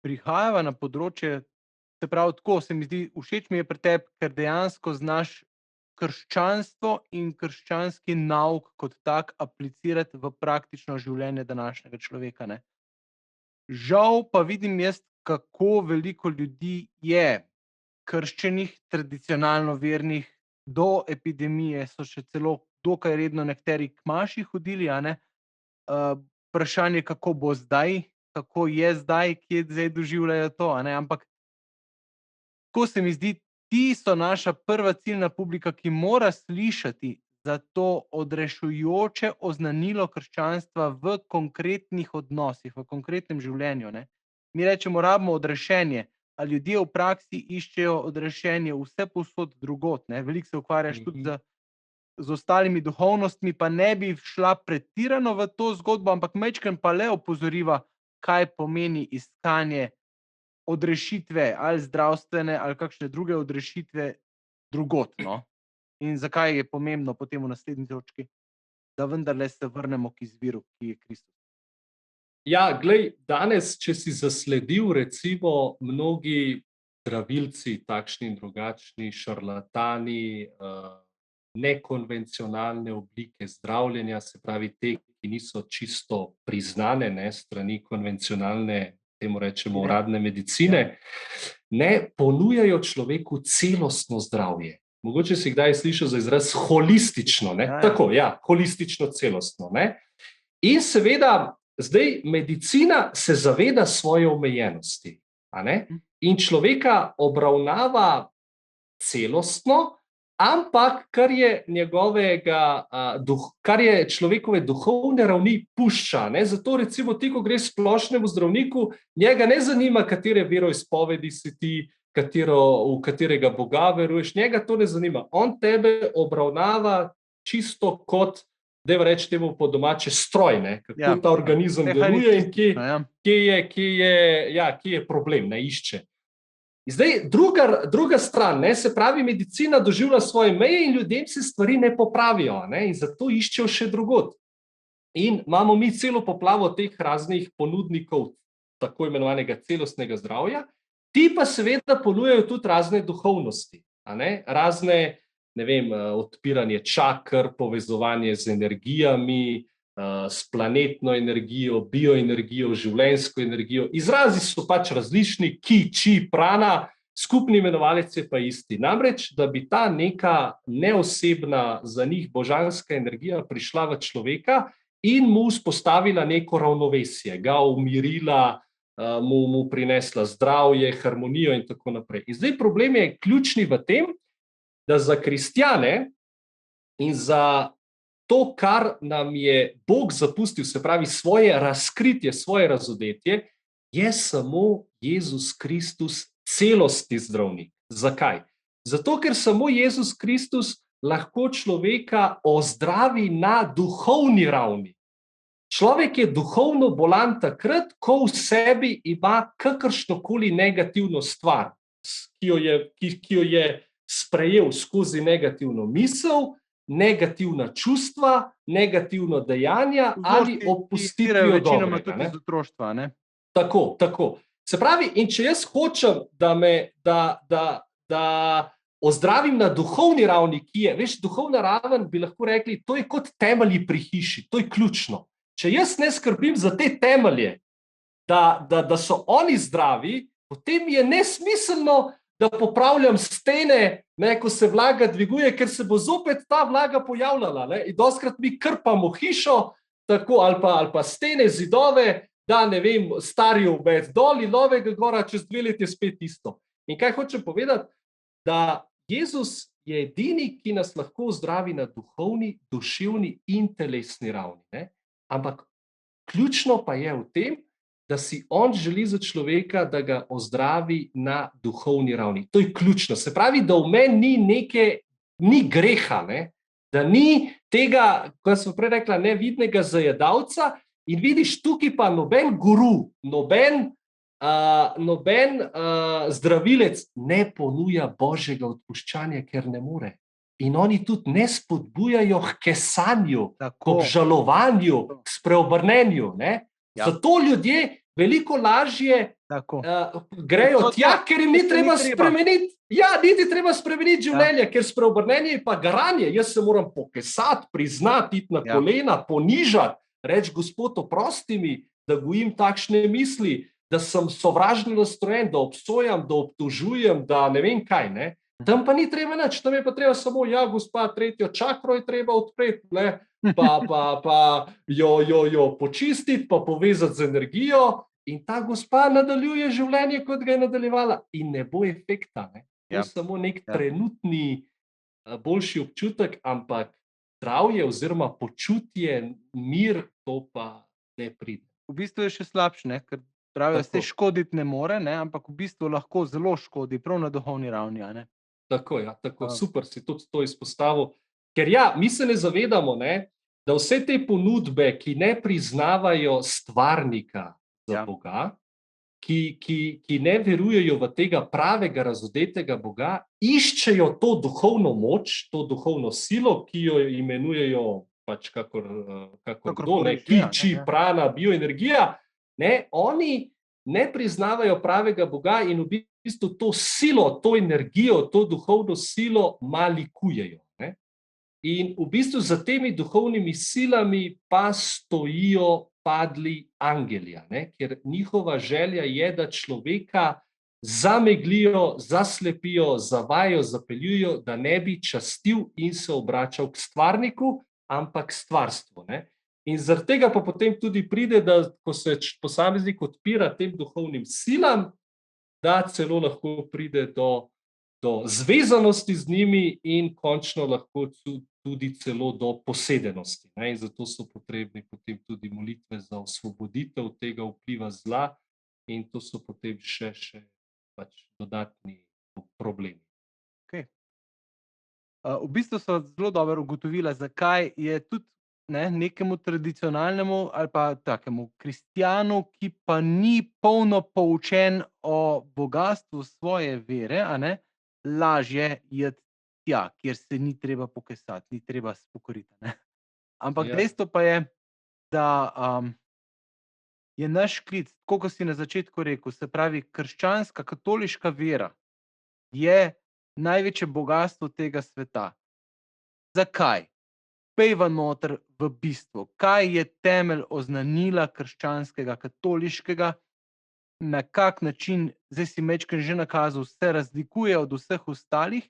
Prihajava na področje, se pravi tako, se mi zdi, všeč mi je pri tebi, ker dejansko znaš krščanstvo in krščanski nauk kot tak aplicirati v praktično življenje današnjega človeka. Žal pa vidim jaz, kako veliko ljudi je krščenih, tradicionalno vernih, do epidemije so še celo dokaj redno nekateri k maši hodili. Vprašanje, kako bo zdaj, kako je zdaj, kje zdaj doživljajo to. Ampak tako se mi zdi, ti so naša prva ciljna publika, ki mora slišati za to odrešujoče oznanilo krščanstva v konkretnih odnosih, v konkretnem življenju. Mi rečemo, rabimo odrešenje, a ljudje v praksi iščejo odrešenje vse povsod drugod. Veliko se ukvarjaš tudi z ostalimi duhovnostmi, pa ne bi šla pretirano v to zgodbo, ampak majčkeno pa le opozoriva, kaj pomeni iskanje odrešitve, ali zdravstvene, ali kakšne druge odrešitve drugod. In zakaj je pomembno potem v naslednji točki, da vendarle se vrnemo k izviru, ki je Kristus. Ja, glej, danes, če si zasledil, recimo, mnogi zdravilci, takšni in drugačni, šarlatani, nekonvencionalne oblike zdravljenja, se pravi te, ki niso čisto priznane strani konvencionalne, temu rečemo, uradne medicine, ne ponujajo človeku celostno zdravje. Mogoče si kdaj slišal za izraz holistično, Tako, holistično, celostno. In seveda, zdaj medicina se zaveda svoje omejenosti, in človeka obravnava celostno, ampak kar je človekove duhovne ravni pušča. Zato recimo ti, ko greš splošnemu zdravniku, njega ne zanima, katere veroizpovedi si ti, v katerega Boga veruješ, njega to ne zanima. On tebe obravnava čisto kot, dajmo reči temu po domače, stroj, kako ta organizem deluje in kje je problem, išče. Zdaj, druga stran, se pravi, medicina doživlja svoje meje in ljudem se stvari ne popravijo, in zato iščejo še drugod. In imamo mi celo poplavo teh raznih ponudnikov tako imenovanega celostnega zdravja, ti pa seveda ponujajo tudi razne duhovnosti, razne, odpiranje čaker, povezovanje z energijami, s planetno energijo, bioenergijo, življenjsko energijo. Izrazi so pač različni, ki, či, prana, skupni imenovalec je pa isti. Namreč, da bi ta neka neosebna, za njih božanska energija prišla v človeka in mu vzpostavila neko ravnovesje, ga umirila, mu prinesla zdravje, harmonijo in tako naprej. In zdaj problem je ključni v tem, da za kristjane in za to, kar nam je Bog zapustil, se pravi svoje razkritje, svoje razodetje, je samo Jezus Kristus celostni zdravnik. Zakaj? Zato, ker samo Jezus Kristus lahko človeka ozdravi na duhovni ravni. Človek je duhovno bolan takrat, ko v sebi ima kakršnokoli negativno stvar, ki jo je sprejel skozi negativno misel, negativna čustva, negativna dejanja ali Vzorci, ki izvirajo opustitvijo večinoma dobrega. tudi iz otroštva, ne? Tako, tako. Se pravi, in če jaz hočem, da ozdravim na duhovni ravni, ki je, veš, duhovna raven, bi lahko rekli, to je kot temelji pri hiši, to je ključno. Če jaz ne skrbim za te temelje, da so oni zdravi, potem je nesmiselno, da popravljam stene, ne, ko se vlaga dviguje, ker se bo zopet ta vlaga pojavljala. Ne, in dostikrat mi krpamo hišo, tako, ali pa stene, zidove, da ne vem, stari obed dol in novega gora, čez 2 leti je spet isto. In kaj hočem povedati? Da Jezus je edini, ki nas lahko zdravi na duhovni, duševni in telesni ravni. Ne? Ampak ključno pa je v tem, da si on želi za človeka, da ga ozdravi na duhovni ravni. To je ključno. Se pravi, da v meni ni greha, ne? Da ni tega, kot sem prej rekla, nevidnega zajedavca. In vidiš, tukaj pa noben guru, noben zdravilec ne ponuja božjega odpuščanja, ker ne more. In oni tudi ne spodbujajo k kesanju, k obžalovanju, k spreobrnenju. Ne? Ja. Zato ljudje veliko lažje grejo tja, ker jim ni treba spremeniti. Ja, niti treba spremeniti življenje, ker spreobrnenje je pa garanje. Jaz se moram pokesati, priznati, iti na kolena, ponižati, reči, Gospod, oprosti mi, da gojim takšne misli, da sem sovražno nastrojen, da obsojam, da obtožujem, da ne vem kaj. Ne? Tam pa ni treba nič, tam je pa treba samo, ja, gospa, 3. čakro je treba odpreti, pa jo počistiti, pa povezati z energijo in ta gospa nadaljuje življenje, kot ga je nadaljevala in ne bo efekta. Ne? To je samo nek trenutni boljši občutek, ampak zdravje oziroma počutje, mir, to pa ne pride. V bistvu je še slabše, ker pravijo, da se škoditi ne more, ne? Ampak v bistvu lahko zelo škodi, prav na duhovni ravni. Ne? Tako, ja, tako. Super si tudi to izpostavil. Ker ja, mi se ne zavedamo, ne, da vse te ponudbe, ki ne priznavajo stvarnika za Boga, ki ne verujejo v tega pravega, razodetega Boga, iščejo to duhovno moč, to duhovno silo, ki jo imenujejo pač kakor kdo, ki prana, bioenergija, ne, oni ne priznavajo pravega Boga in v bistvu to silo, to energijo, to duhovno silo malikujejo. Ne? In v bistvu za temi duhovnimi silami pa stojijo padli angeli, ker njihova želja je, da človeka zameglijo, zaslepijo, zavajajo, zapeljujo, da ne bi častil in se obračal k stvarniku, ampak k stvarstvu. Ne? In zaradi tega pa potem tudi pride, da ko se posameznik odpira tem duhovnim silam, da celo lahko pride do zvezanosti z njimi in končno lahko tudi celo do posedenosti. Ne? In zato so potrebni potem tudi molitve za osvoboditev tega vpliva zla in to so potem še pač dodatni problemi. Okay. V bistvu so zelo dobro ugotovila, zakaj je tudi nekemu tradicionalnemu ali pa takemu kristjanu, ki pa ni polno poučen o bogastvu svoje vere, lažje iti tja, kjer se ni treba pokesati, ni treba spokoriti. Ampak dejstvo pa je, da je naš klic, tako kot si na začetku rekel, se pravi krščanska, katoliška vera je največje bogastvo tega sveta. Zakaj? Pejva noter v bistvo. Kaj je temelj oznanila krščanskega, katoliškega, na kak način, zdaj si majčkeno že nakazal, se razlikuje od vseh ostalih.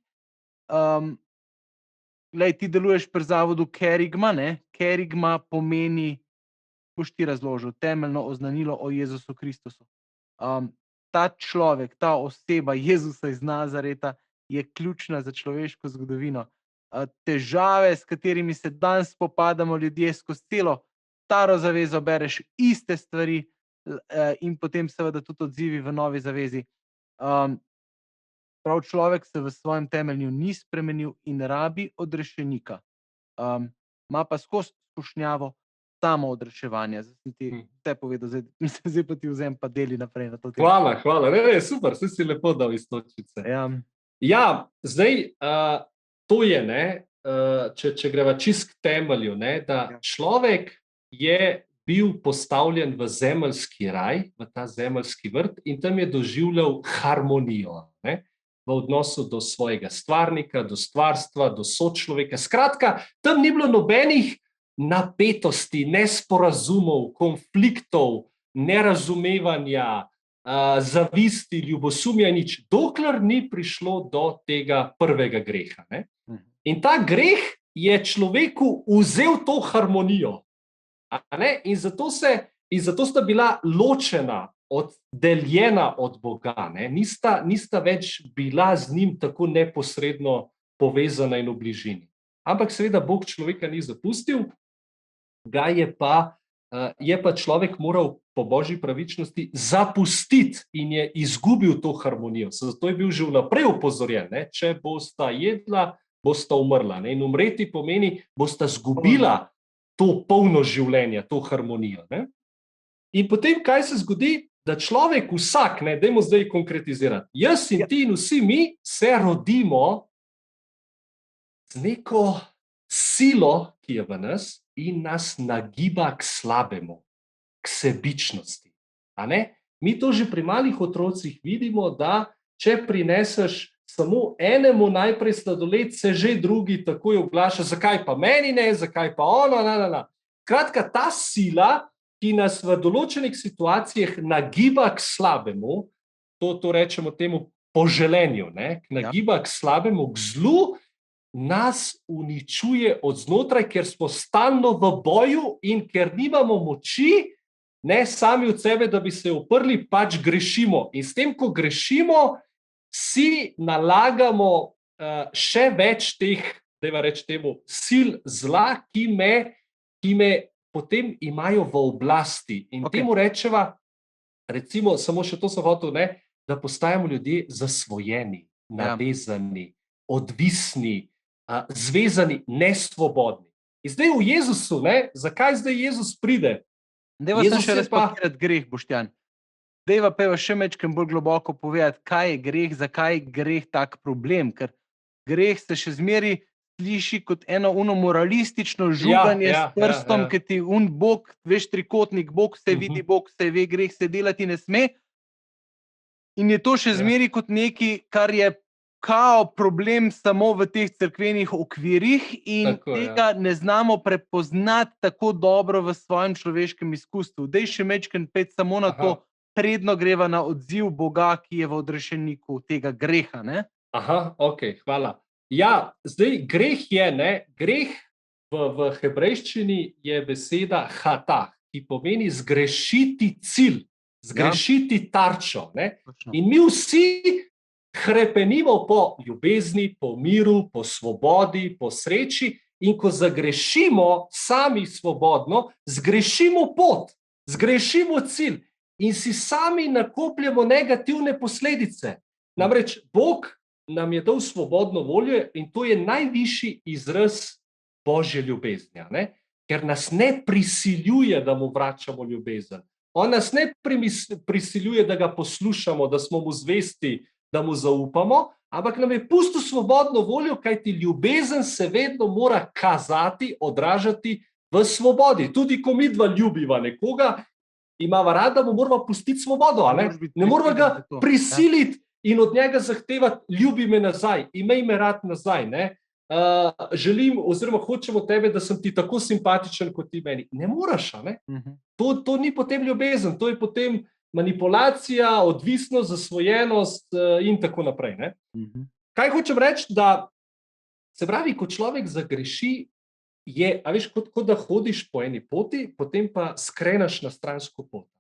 Glej, ti deluješ pri zavodu Kerigma, ne? Kerigma pomeni, boš ti razložil, temeljno oznanilo o Jezusu Kristusu. Ta človek, ta oseba Jezusa iz Nazareta je ključna za človeško zgodovino. Težave, s katerimi se danes spopadamo ljudje skozi celo staro zavezo, bereš iste stvari in potem seveda tudi odzivi v novi zavezi. Prav človek se v svojem temelju ni spremenil in rabi odrešenika. Ima pa skozi skušnjavo, samo odreševanja. Zdaj sem ti vse povedal, zdaj pa ti vzem pa deli naprej na to temo. Hvala. Ne, super, si lepo dal iztočnice. Ja, zdaj, to je, če greva čist k temelju, da človek je bil postavljen v zemeljski raj, v ta zemeljski vrt in tam je doživljal harmonijo, v odnosu do svojega stvarnika, do stvarstva, do sočloveka. Skratka, tam ni bilo nobenih napetosti, nesporazumov, konfliktov, nerazumevanja, zavisti, ljubosumja, nič, dokler ni prišlo do tega prvega greha. In ta greh je človeku vzel to harmonijo. In zato sta bila ločena, oddeljena od Boga. Nista več bila z njim tako neposredno povezana in v bližini. Ampak seveda Bog človeka ni zapustil, ga je pa človek moral po božji pravičnosti zapustiti in je izgubil to harmonijo. Zato je bil že vnaprej opozorjen, če bosta jedla, bosta umrla. In umreti pomeni, bosta zgubila to polno življenje, to harmonijo. In potem, kaj se zgodi? Da človek vsak, dajmo zdaj konkretizirati, jaz in ti in vsi mi se rodimo z neko silo, ki je v nas in nas nagiba k slabemu, k sebičnosti. Mi to že pri malih otrocih vidimo, da če prineseš samo enemu najprej sladoled, se že drugi takoj oglaša, zakaj pa meni ne, zakaj pa ono, Kratka, ta sila, ki nas v določenih situacijah nagiba k slabemu, to rečemo temu poželenju, nagiba k slabemu, k zlu, nas uničuje od znotraj, ker smo stalno v boju in ker nimamo moči, sami od sebe, da bi se uprli, pač grešimo. In s tem, ko grešimo, si nalagamo še več teh, dajva reči temu, sil zla, ki me potem imajo v oblasti. In temu rečeva, recimo, samo še to sem hotel, da postajamo ljudje zasvojeni, navezani, odvisni, zvezani, nesvobodni. In zdaj v Jezusu, zakaj zdaj Jezus pride? Dejva se še razpakirati greh, Boštjan. Dejva pa še mečkem bolj globoko povedati, kaj je greh, zakaj je greh tak problem, ker greh se še zmeri sliši kot eno moralistično žuganje s prstom, ki ti Bog, veš, trikotnik, Bog se vidi, Bog se ve, greh se delati ne sme. In je to še zmeri kot nekaj, kar je kao problem samo v teh cerkvenih okvirih in tega ne znamo prepoznati tako dobro v svojem človeškem izkustvu. Dej še mečken pet samo na to, predno greva na odziv Boga, ki je v odrešeniku tega greha. Hvala. Ja, zdaj greh je, greh v hebrejščini je beseda hatah, ki pomeni zgrešiti cilj, zgrešiti tarčo. In mi vsi hrepenimo po ljubezni, po miru, po svobodi, po sreči in ko zagrešimo sami svobodno, zgrešimo pot, zgrešimo cilj in si sami nakopljamo negativne posledice. Namreč Bog nam je dal svobodno voljo in to je najvišji izraz božje ljubezni, ker nas ne prisiljuje, da mu vračamo ljubezen. On nas ne prisiljuje, da ga poslušamo, da smo mu zvesti, da mu zaupamo, ampak nam je pustil svobodno voljo, kajti ljubezen se vedno mora kazati, odražati v svobodi. Tudi ko mi dva ljubiva nekoga, imava rada, mu moramo pustiti svobodo, ne moramo ga prisiliti in od njega zahtevati, ljubi me nazaj, imej me rad nazaj, želim oziroma hočemo tebe, da sem ti tako simpatičen kot ti meni. Ne moraš, To ni potem ljubezen, to je potem manipulacija, odvisnost, zasvojenost in tako naprej. Kaj hočem reči, da se pravi, ko človek zagreši, je, veš, kot da hodiš po eni poti, potem pa skreneš na stransko pot.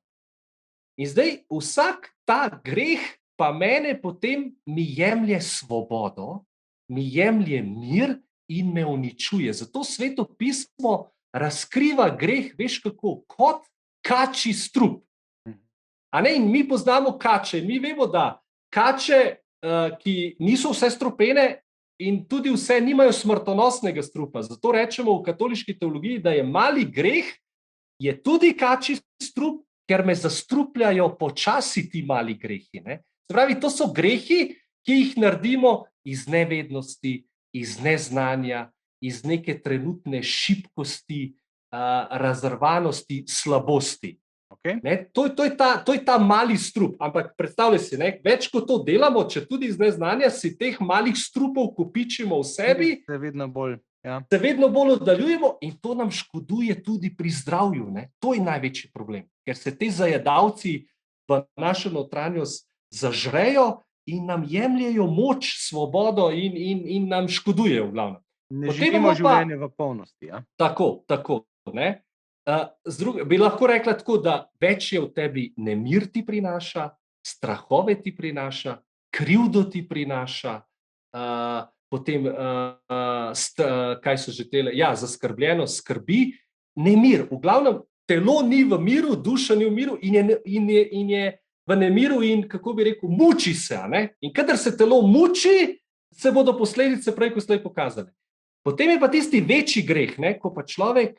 In zdaj vsak ta greh pa mene potem mi jemlje svobodo, mi jemlje mir in me uničuje. Zato Sveto pismo razkriva greh, veš kako, kot kačji strup. In mi poznamo kače, mi vemo, da kače, ki niso vse strupene in tudi vse nimajo smrtonosnega strupa. Zato rečemo v katoliški teologiji, da je mali greh je tudi kačji strup, ker me zastrupljajo počasi ti mali grehi. Ne? Se pravi, to so grehi, ki jih naredimo iz nevednosti, iz neznanja, iz neke trenutne šibkosti, razrvanosti, slabosti. Okay. Ne, to je ta mali strup, ampak predstavljaj si, ne, več kot to delamo, če tudi iz neznanja, si teh malih strupov kopičimo v sebi, se vedno bolj oddaljujemo in to nam škoduje tudi pri zdravju. Ne. To je največji problem, ker se te zajedavci v našo notranjost zažrejo in nam jemljejo moč, svobodo in nam škodujejo v glavnem. Ne živimo življenje v polnosti. Ja? Tako. Ne. Bi lahko rekla tako, da več je v tebi nemir ti prinaša, strahove ti prinaša, krivdo ti prinaša, potem, kaj so že tele, zaskrbljenost, skrbi, nemir. V glavnem, telo ni v miru, duša ni v miru in je v nemiru in, kako bi rekel, muči se. Ne? In kadar se telo muči, se bodo posledice prej ko slej pokazale. Potem je pa tisti večji greh, ne? Ko pa človek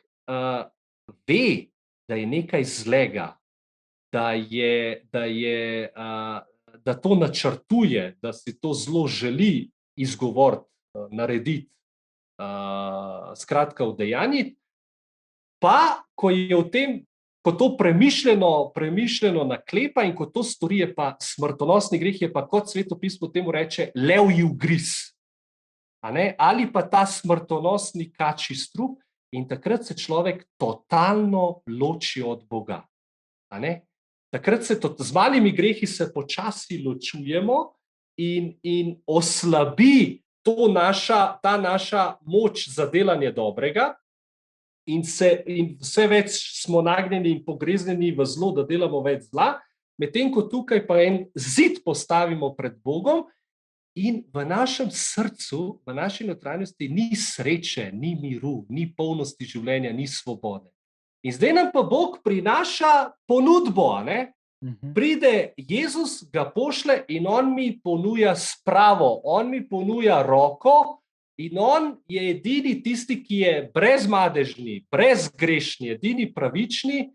ve, da je nekaj zlega, da to načrtuje, da si to zelo želi izgovoriti, narediti, skratka udejanjiti, pa ko je v tem, ko to premišljeno naklepa in ko to stori, je pa smrtonosni greh, je pa, kot Svetopismo temu reče, levji ugriz. Ali pa ta smrtonosni kačji strup, in takrat se človek totalno loči od Boga. Takrat z malimi grehi se počasi ločujemo in oslabi ta naša moč za delanje dobrega in vse več smo nagnjeni in pogreznjeni v zlo, da delamo več zla, medtem ko tukaj pa en zid postavimo pred Bogom in v našem srcu, v naši notranjosti ni sreče, ni miru, ni polnosti življenja, ni svobode. In zdaj nam pa Bog prinaša ponudbo. Pride Jezus, ga pošle in on mi ponuja spravo, on mi ponuja roko in on je edini tisti, ki je brezmadežni, brezgrešni, edini pravični,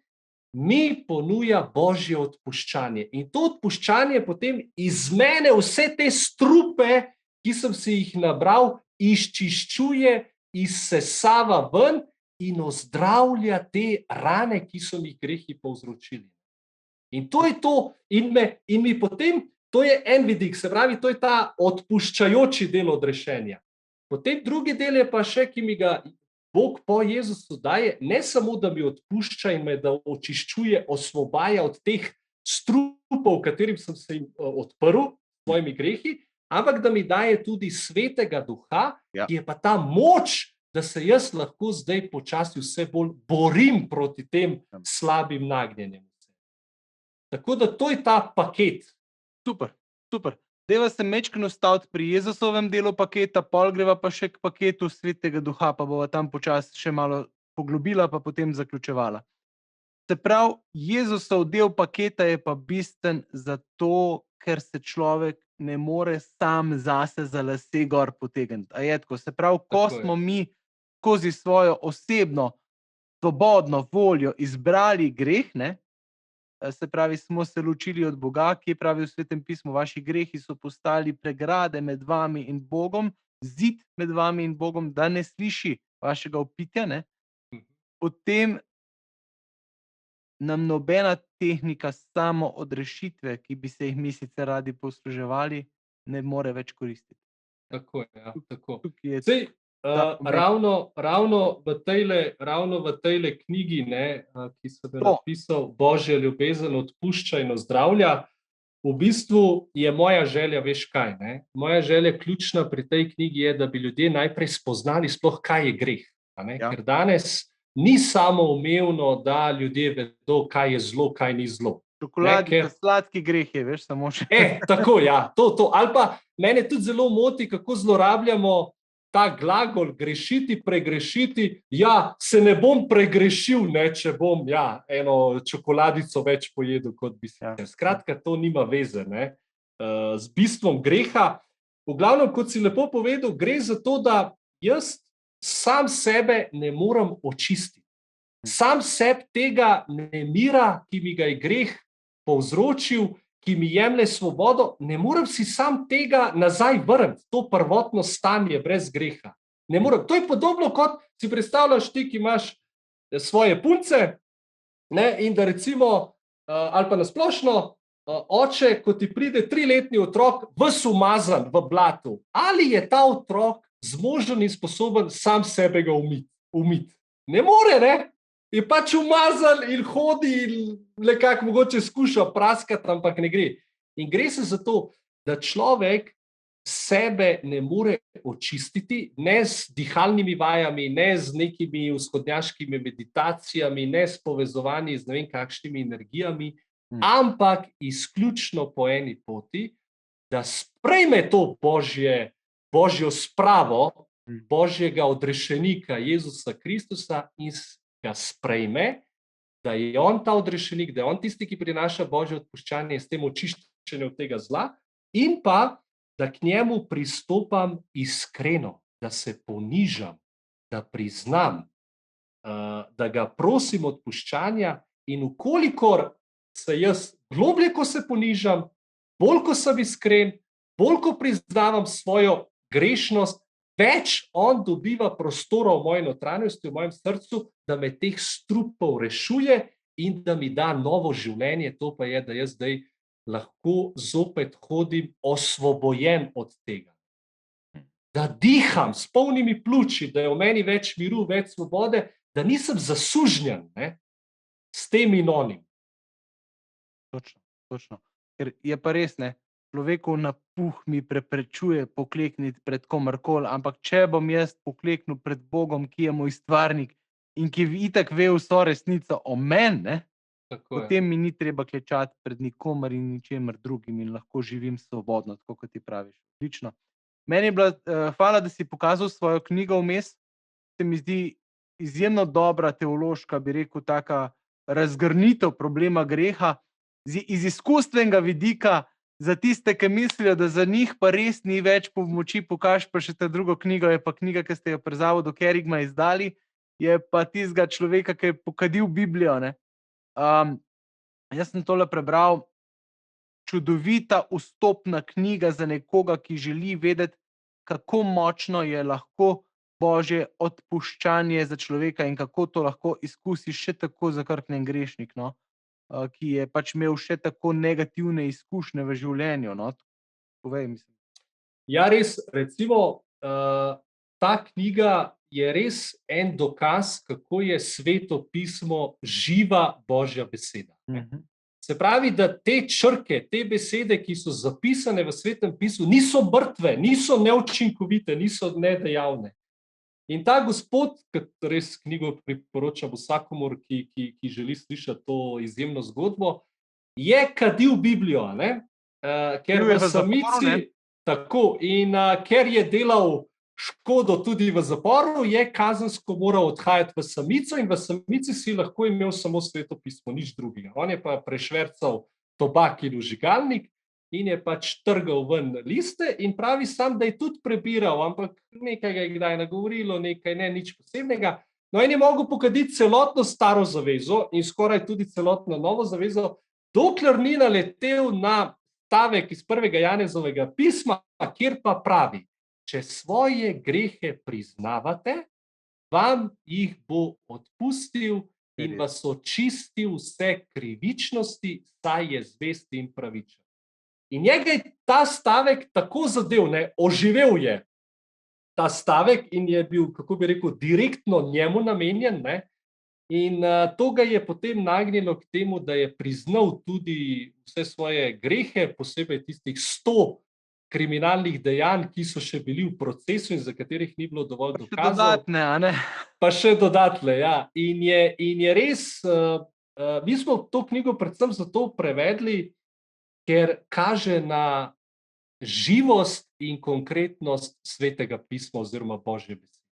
mi ponuja Božje odpuščanje. In to odpuščanje potem iz mene vse te strupe, ki sem si jih nabral, izčiščuje, izsesava ven in ozdravlja te rane, ki so mi grehi povzročili. In to je to, in mi potem, to je en vidik, se pravi, to je ta odpuščajoči del odrešenja. Potem drugi del je pa še, ki mi ga Bog po Jezusu daje, ne samo, da mi odpušča in me da očiščuje, osvobaja od teh strupov, katerim sem se jim odprl, svojimi grehi, ampak da mi daje tudi Svetega Duha, ki je pa ta moč, da se jaz lahko zdaj počasi vse bolj borim proti tem slabim nagnjenjem. Tako da to je ta paket. Super. Deva se mečkeno staviti pri Jezusovem delu paketa, pol greva pa še k paketu Svetega Duha, pa bova tam počasi še malo poglobila, pa potem zaključevala. Se pravi, Jezusov del paketa je pa bistven zato, ker se človek ne more sam zase za lase gor potegniti. A je tako? Se pravi, ko smo mi skozi svojo osebno, svobodno voljo izbrali greh, ne? Se pravi, smo se ločili od Boga, ki pravi v Svetem pismu, vaši grehi so postali pregrade med vami in Bogom, zid med vami in Bogom, da ne sliši vašega vpitja, ne? Potem nam nobena tehnika samo odrešitve, ki bi se jih mi sicer radi posluževali, ne more več koristiti. Tako je, tako. Sej, ravno v tejle knjigi, ki sem jo napisal, Božja ljubezen odpušča in ozdravlja, v bistvu je moja želja, veš kaj, ne? Moja želja ključna pri tej knjigi je, da bi ljudje najprej spoznali sploh, kaj je greh. Ker danes ni samoumevno, da ljudje vedo, kaj je zlo, kaj ni zlo. Čokoladica, sladki greh je, veš, samo še. Tako, ja, to. Ali pa mene tudi zelo moti, kako zlorabljamo ta glagol grešiti, pregrešiti. Ja, se ne bom pregrešil, če bom eno čokoladico več pojedel, kot bi se. Skratka, to nima veze z bistvom greha. V glavnem, kot si lepo povedal, gre za to, da jaz sam sebe ne morem očistiti. Sam sebi tega nemira, ki mi ga je greh povzročil, ki mi jemlje svobodo, ne morem si sam tega nazaj vrniti, to prvotno stanje brez greha. Ne morem. To je podobno, kot si predstavljaš ti, ki imaš svoje punce, ne, in da recimo, ali pa nasplošno, oče, ko ti pride 3-letni otrok, ves umazan v blatu, ali je ta otrok zmožen in sposoben sam sebe ga umiti? Ne more, ne? Je pač umazan in hodi in nekako mogoče skuša praskati, ampak ne gre. In gre se za to, da človek sebe ne more očistiti, ne z dihalnimi vajami, ne z nekimi vzhodnjaškimi meditacijami, ne s povezovanji z ne vem kakšnimi energijami, ampak izključno po eni poti, da sprejme to božjo spravo, božjega odrešenika Jezusa Kristusa in ga sprejme, da je on ta odrešenik, da je on tisti, ki prinaša božje odpuščanje, s tem očiščenje od tega zla, in pa, da k njemu pristopam iskreno, da se ponižam, da priznam, da ga prosim odpuščanja, in ukolikor se jaz globlje, ko se ponižam, bolj, ko sem iskren, bolj, ko priznavam svojo grešnost, več on dobiva prostora v moji notranjosti, v mojem srcu, da me teh strupov rešuje in da mi da novo življenje. To pa je, da jaz zdaj lahko zopet hodim osvobojen od tega. Da diham s polnimi pljuči, da je v meni več miru, več svobode, da nisem zasužnjen, ne, s tem in onim. Točno. Ker je pa res, ne, človekov napuh mi preprečuje poklekniti pred komarkoli, ampak če bom jaz pokleknil pred Bogom, ki je moj stvarnik in ki itak ve vso resnico o meni, ne, potem mi ni treba klečati pred nikomer in ničemer drugim in lahko živim svobodno, tako kot ti praviš. Odlično. Meni je bila, hvala, da si pokazal svojo knjigo vmes, se mi zdi izjemno dobra teološka, bi rekel, taka razgrnitev problema greha, iz izkustvenega vidika, za tiste, ki mislijo, da za njih pa res ni več pomoči, pokaž pa še ta drugo knjigo, je pa knjiga, ki ste jo pri zavodu Kerigma izdali, je pa tistega človeka, ki je pokadil Biblijo, ne. Jaz sem tole prebral, čudovita vstopna knjiga za nekoga, ki želi vedeti, kako močno je lahko božje odpuščanje za človeka in kako to lahko izkusiš še tako zakrknjen grešnik, no, ki je pač imel še tako negativne izkušnje v življenju, no. Povej, mislim. Ja, res, recimo, ta knjiga je res en dokaz, kako je Sveto pismo živa božja beseda. Se pravi, da te črke, te besede, ki so zapisane v Svetem pismu, niso mrtve, niso neučinkovite, niso nedejavne. In ta gospod, ki res knjigo priporočam vsakomur, ki želi slišati to izjemno zgodbo, je kadil Biblijo, ne? Ker v samici, tako, in ker je delal škodo tudi v zaporu, je kazensko moral odhajati v samico in v samici si lahko imel samo Sveto pismo, nič drugega. On je pa prešvercal tobak in vžigalnik in je pač trgal ven liste in pravi sam, da je tudi prebiral, ampak nekaj ga je kdaj nagovorilo, nekaj ne, nič posebnega. No, in je mogel pokaditi celotno staro zavezo in skoraj tudi celotno novo zavezo, dokler ni naletel na stavek iz 1. Janezovega pisma, kjer pa pravi: če svoje grehe priznavate, vam jih bo odpustil in vas očistil vse krivičnosti, saj je zvest in pravičen. In njega je ta stavek tako zadev, ne, oživel je ta stavek in je bil, kako bi rekel, direktno njemu namenjen, ne, in to ga je potem nagnilo k temu, da je priznal tudi vse svoje grehe, posebej tistih 100 kriminalnih dejanj, ki so še bili v procesu in za katerih ni bilo dovolj dokazov. Pa še dodatne, a ne? Pa še dodatne, ja. In je res, mi smo to knjigo predvsem zato prevedli, ker kaže na živost in konkretnost Svetega pisma oziroma Božje besede.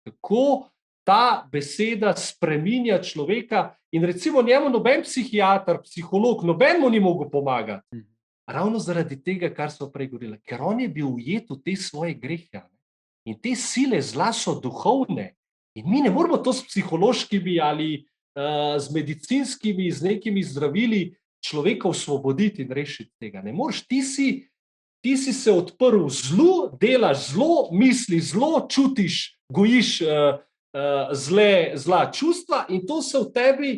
Kako ta beseda spreminja človeka in recimo njemu noben psihiater, psiholog, noben mu ni mogel pomagati. Ravno zaradi tega, kar smo prej govorili, ker on je bil ujet v te svoje grehe. In te sile zla so duhovne. In mi ne moramo to s psihološkimi ali z medicinskimi, z nekimi zdravili človeka osvoboditi in rešiti tega. Ne moreš, ti si se odprl zlu, delaš zlo, misli zlo, čutiš, gojiš zla čustva in to se v tebi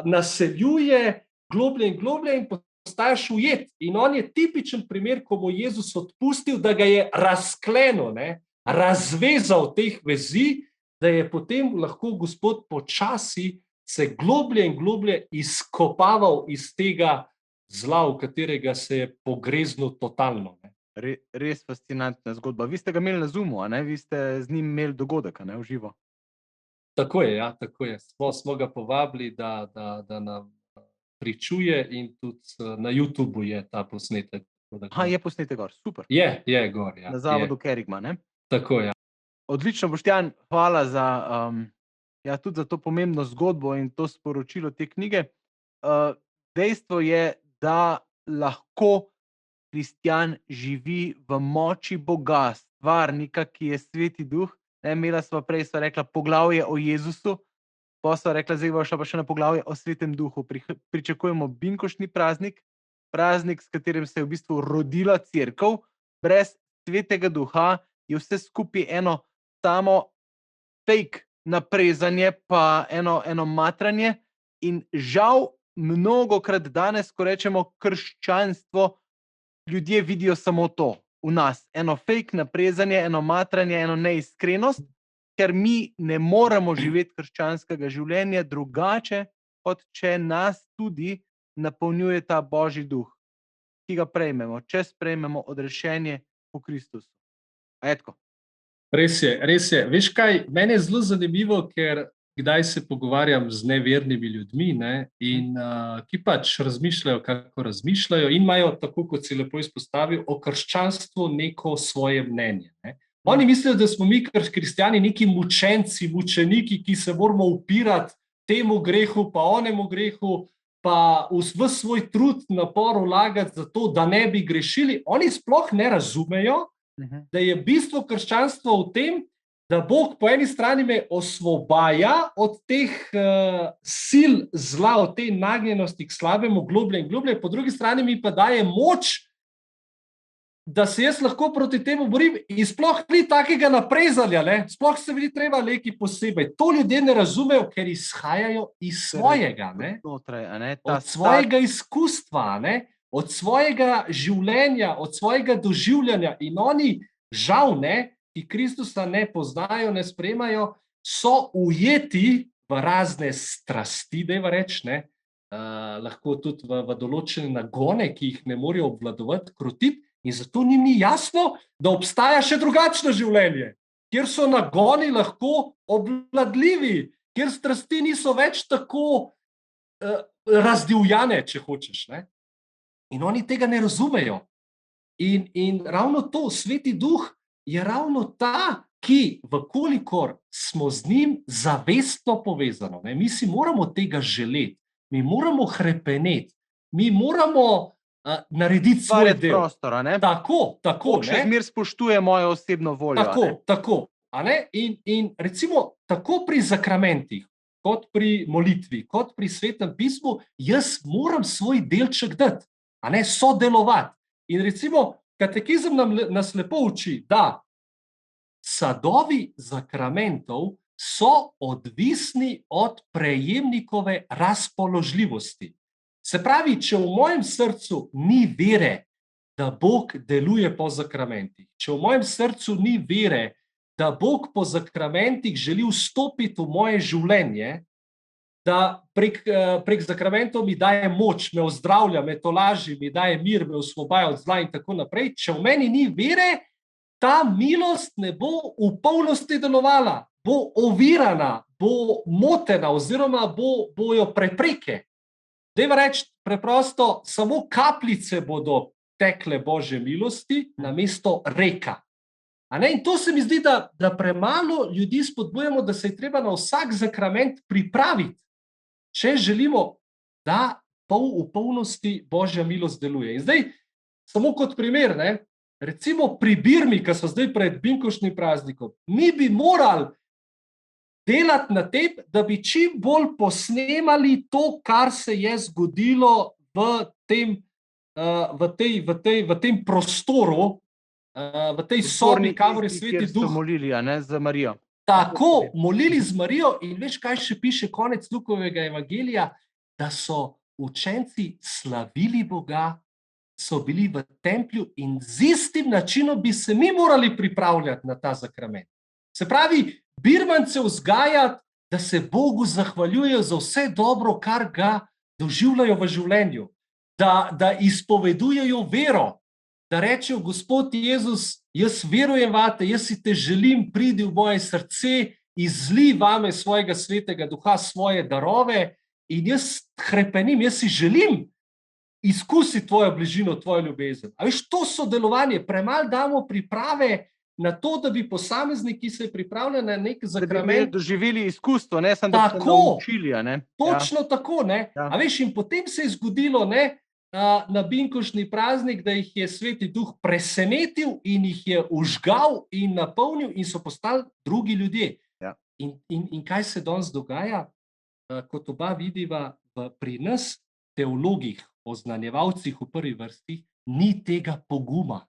naseljuje globlje in globlje in postaješ ujet. In on je tipičen primer, ko bo Jezus odpustil, da ga je razklenil, razvezal teh vezi, da je potem lahko Gospod počasi se globlje in globlje izkopaval iz tega zla, v katerega se je pogreznil totalno. Res fascinantna zgodba. Vi ste ga imeli na Zoomu, a ne? Vi ste z njim imeli dogodek, a ne, v živo? Tako je, ja, tako je. Smo ga povabili, da nam pričuje in tudi na YouTubeu je ta posnetek. Je posnetek gor, super. Je gor, ja. Na zavodu Kerigma, ne? Tako je. Odlično, Boštjan, hvala tudi za to pomembno zgodbo in to sporočilo te knjige. Dejstvo je, da lahko kristjan živi v moči Boga, stvarnika, ki je Sveti Duh. Imela sva prej, sva rekla, poglavje o Jezusu, pa sva rekla, zdaj bo šla pa še na poglavje o Svetem Duhu. Pričakujemo binkoštni praznik, s katerim se je v bistvu rodila cerkev. Brez Svetega Duha je vse skupaj eno samo fake naprezanje, pa eno matranje. In žal mnogokrat danes, ko rečemo krščanstvo, ljudje vidijo samo to v nas. Eno fake naprezanje, eno matranje, eno neiskrenost, ker mi ne moremo živeti krščanskega življenja drugače, kot če nas tudi napolnjuje ta Božji duh, ki ga prejmemo, če sprejmemo odrešenje v Kristusu. A je tako? Res je. Veš kaj, meni je zelo zanimivo, ker kdaj se pogovarjam z nevernimi ljudmi, in ki pač razmišljajo, kako razmišljajo in imajo, tako kot si lepo izpostavil, o krščanstvu neko svoje mnenje. Oni mislijo, da smo mi kristjani neki mučenci, mučeniki, ki se moramo upirati temu grehu, pa onemu grehu, pa v svoj trud, napor vlagati za to, da ne bi grešili. Oni sploh ne razumejo, da je bistvo krščanstva v tem, da Bog po eni strani me osvobaja od teh sil zla, od te nagnjenosti k slabemu globlje in globlje, po drugi strani mi pa daje moč, da se jaz lahko proti temu borim in sploh ni takega naprezanja, sploh se mi ni treba neki posebej. To ljudje ne razumejo, ker izhajajo iz svojega, od svojega izkustva, od svojega življenja, od svojega doživljanja in oni žal, ki Kristusa ne poznajo, ne sprejemajo, so ujeti v razne strasti, dajva reči, lahko tudi v določene nagone, ki jih ne morejo obvladovati, krotiti, in zato njim ni jasno, da obstaja še drugačno življenje, kjer so nagoni lahko obvladljivi, kjer strasti niso več tako razdivjane, če hočeš. In oni tega ne razumejo. In ravno to, Sveti Duh je ravno ta, ki, vkolikor smo z njim zavestno povezano, mi si moramo tega želeti, mi moramo hrepeneti, mi moramo narediti svoj del. Prostora, Tako. Še zmer spoštuje mojo osebno voljo. Tako. In recimo, tako pri zakramentih, kot pri molitvi, kot pri Svetem pismu, jaz moram svoj delček dati, sodelovati. In recimo, katekizem nas lepo uči, da sadovi zakramentov so odvisni od prejemnikove razpoložljivosti. Se pravi, če v mojem srcu ni vere, da Bog deluje po zakramentih, če v mojem srcu ni vere, da Bog po zakramentih želi vstopiti v moje življenje, da prek zakramentov mi daje moč, me ozdravlja, me tolaži, mi daje mir, me osvobaja od zla in tako naprej. Če v meni ni vere, ta milost ne bo v polnosti delovala, bo ovirana, bo motena oziroma bojo prepreke. Dajva reči preprosto, samo kapljice bodo tekle Božje milosti namesto reka. In to se mi zdi, da premalo ljudi spodbujamo, da se je treba na vsak zakrament pripraviti, če želimo, da v polnosti Božja milost deluje. In zdaj, samo kot primer, recimo pri birmi, ki so zdaj pred binkoštnim praznikom, mi bi morali delati na tem, da bi čim bolj posnemali to, kar se je zgodilo v tem prostoru, v tej sobi, kamor je Sveti Kjer so Duh. molili, a ne, za Marijo. Tako, molili z Marijo in veš, kaj še piše konec Lukovega evangelija, da so učenci slavili Boga, so bili v templju in z istim načinom bi se mi morali pripravljati na ta sakrament. Se pravi, birmance vzgajati, da se Bogu zahvaljujejo za vse dobro, kar ga doživljajo v življenju, da izpovedujejo vero, da rečejo, Gospod Jezus, jaz verujem vate, jaz si te želim, pridi v moje srce, izli vame svojega svetega duha, svoje darove in jaz hrepenim, jaz si želim izkusiti tvojo bližino, tvojo ljubezen. A veš, to sodelovanje, premalo damo priprave na to, da bi posamezniki, ki se pripravljajo na nek sakrament, da bi doživeli izkustvo, ne samo da bi se naučili. Točno tako, ne. Ja. A veš, in potem se je zgodilo, ne, na binkoštni praznik, da jih je Sveti Duh presenetil in jih je užgal in napolnil in so postali drugi ljudje. Ja. In kaj se danes dogaja? Kot oba vidiva pri nas, teologih, oznanjevalcih v prvi vrsti, ni tega poguma.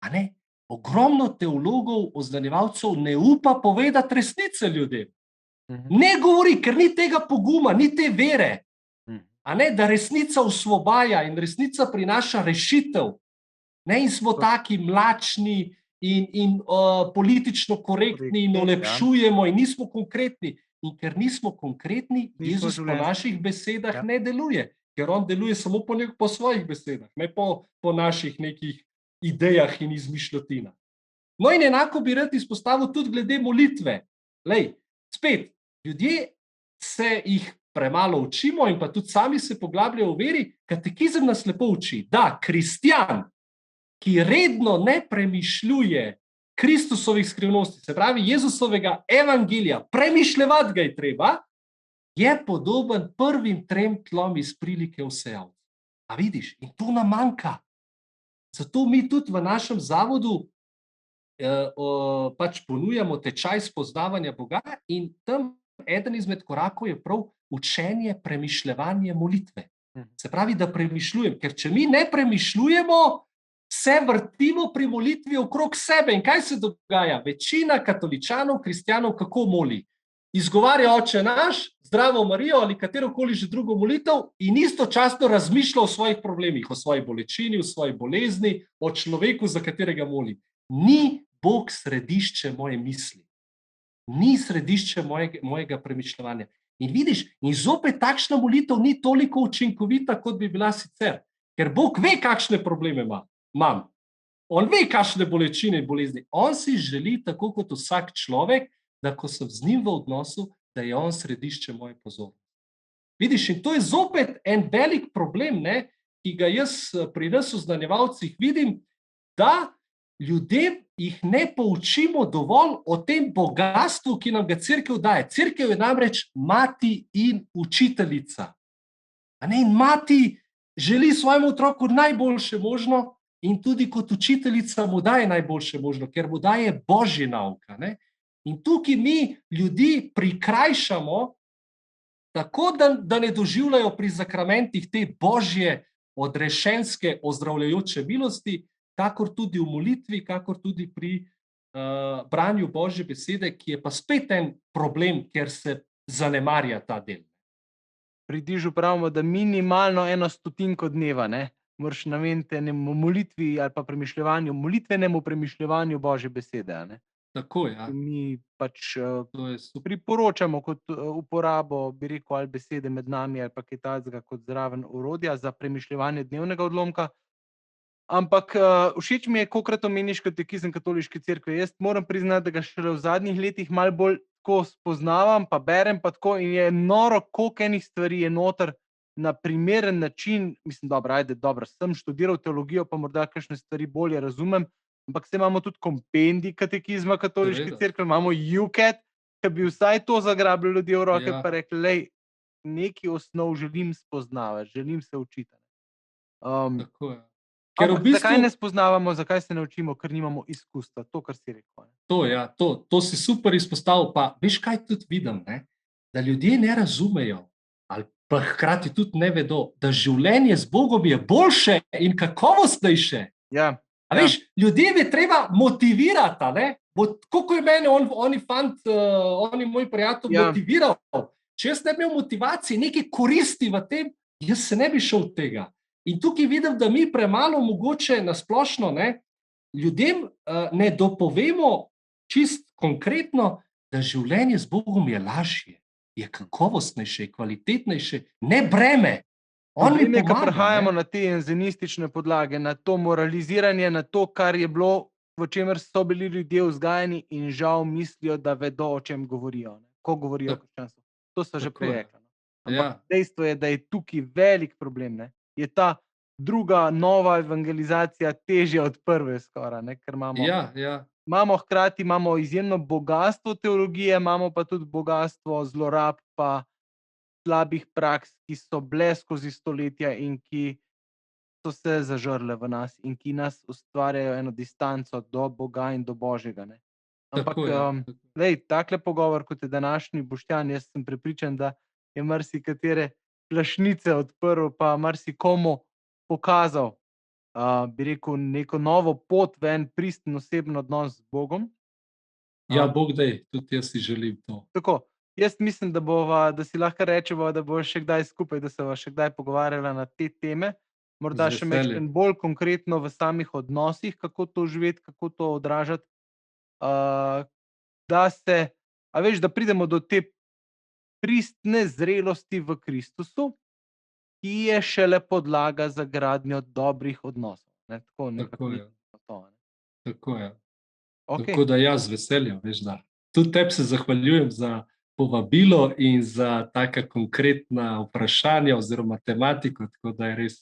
A ne? Ogromno teologov, oznanjevalcev ne upa povedati resnice ljudem. Ne govori, ker ni tega poguma, ni te vere. A ne, da resnica osvobaja in resnica prinaša rešitev. Ne, in smo taki mlačni in politično korektni in olepšujemo in nismo konkretni. In ker nismo konkretni, Jezus po naših besedah ne deluje. Ker on deluje samo po svojih besedah, ne po naših nekih idejah in izmišljotinah. No in enako bi rad izpostavil tudi glede molitve. Lej, spet, ljudje se jih premalo učimo in pa tudi sami se poglabljajo v veri. Katekizem nas lepo uči, da kristjan, ki redno ne premišljuje Kristusovih skrivnosti, se pravi Jezusovega evangelija, premišljevati ga je treba, je podoben prvim 3 tlom iz prilike vsejav. A vidiš, in to nam manjka. Zato mi tudi v našem zavodu pač ponujamo tečaj spoznavanja Boga in tam eden izmed korakov je prav učenje, premišljevanje molitve. Se pravi, da premišljujem, ker če mi ne premišljujemo, se vrtimo pri molitvi okrog sebe. In kaj se dogaja? Večina katoličanov, kristjanov, kako moli? Izgovarja Oče naš, Zdravo Marijo ali katerokoli že drugo molitev in istočasno razmišlja o svojih problemih, o svoji bolečini, o svoji bolezni, o človeku, za katerega moli. Ni Bog središče moje misli. Ni središče mojega premišljevanja. In vidiš, in zopet takšna molitev ni toliko učinkovita, kot bi bila sicer. Ker Bog ve, kakšne probleme imam. On ve, kakšne bolečine in bolezni. On si želi, tako kot vsak človek, da ko sem z njim v odnosu, da je on središče moje pozornosti. Vidiš, in to je zopet en velik problem, ne, ki ga jaz pri nas oznanjevalcih vidim, da ljudem jih ne poučimo dovolj o tem bogastvu, ki nam ga cerkev daje. Cerkev je namreč mati in učiteljica. A ne, in mati želi svojemu otroku najboljše možno in tudi kot učiteljica mu daje najboljše možno, ker mu daje božji nauka. Ne? In tukaj mi ljudi prikrajšamo tako, da ne doživljajo pri sakramentih te božje, odrešenske, ozdravljajoče milosti, kakor tudi v molitvi, kakor tudi pri branju Božje besede, ki je pa spet en problem, ker se zanemarja ta del. Pri Dižu pravimo, da minimalno 1/100 dneva, ne, moraš nameniti enemu molitvi ali pa molitvenemu premišljevanju Božje besede, ne. Tako, ja. Mi pač priporočamo kot uporabo, bi rekel, ali besede med nami ali pa kaj takega kot zraven orodja za premišljevanje dnevnega odlomka. Ampak všeč mi je, kolikokrat omeniš katekizem Katoliške cerkve. Jaz moram priznati, da ga šele v zadnjih letih malo bolj tako spoznavam, pa berem pa tako in je noro, koliko enih stvari je noter na primeren način. Mislim, dobro, sem študiral teologijo, pa morda kakšne stvari bolje razumem, ampak se imamo tudi kompendij katekizma Katoliške cerkve, imamo UCAT, ki bi vsaj to zagrabili ljudje v roke, pa rekli, lej, nekaj osnov želim spoznavati, želim se učiti. Tako je. Ker v Ampak zakaj ne bistvu spoznavamo, zakaj se ne učimo, ker nimamo izkustva, to, kar si rekel. Ne. to, ja, to si super izpostavil. Pa veš, kaj tudi vidim, ne? Da ljudje ne razumejo, ali pa hkrati tudi ne vedo, da življenje z Bogom je boljše in kakovostnejše. Ja, A ja, veš, ljudje je treba motivirati, a ne? Kako je mene oni fant, oni moj prijatelj Ja. motiviral. Če jaz ne bi imel motivacije, neke koristi v tem, jaz se ne bi šel od tega. In tukaj vidim, da mi premalo mogoče nasplošno, ne, ljudem ne dopovemo čist konkretno, da življenje z Bogom je lažje, je kakovostnejše, je kvalitetnejše, ne breme. On mi problem je, ko pomaga, prehajamo ne. na te enzenistične podlage, na to moraliziranje, na to, kar je bilo, v čemer so bili ljudje vzgajani in žal mislijo, da vedo, o čem govorijo, ne, ko govorijo o Tak- krščanstvu. To so že tako prej je. rekli. No. Ampak Ja, dejstvo je, da je tukaj velik problem. Ne. Je ta druga nova evangelizacija težja od prve skoraj, ne, ker imamo hkrati izjemno bogastvo teologije, imamo pa tudi bogastvo zlorab pa slabih praks, ki so bile skozi stoletja in ki so se zažrle v nas in ki nas ustvarjajo eno distanco do Boga in do Božjega, ne. Ampak, tako je. glej, takle pogovor, kot je današnji, Boštjan, jaz sem prepričan, da je marsikatere plašnice odprl pa marsikomu pokazal, bi rekel, neko novo pot v en pristen osebni odnos z Bogom. Ja, Bog daj, tudi jaz si želim to. Tako, jaz mislim, da si lahko rečeva, da bova še kdaj skupaj, da se bova še kdaj pogovarjala na te teme, morda Z še veseljem. majčkeno bolj konkretno v samih odnosih, kako to živeti, kako to odražati, da se, a veš, da pridemo do te pristne zrelosti v Kristusu, ki je šele podlaga za gradnjo dobrih odnosov, ne, tako nekako Tako je, mislim na to, ne. tako je. Tako Okej, da ja, z veseljem, veš, da. Tudi tebi se zahvaljujem za povabilo in za taka konkretna vprašanja oziroma tematiko, tako da je res,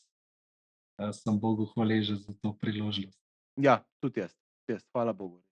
sem Bogu hvaležen za to priložnost. ja, tudi jaz, hvala Bogu.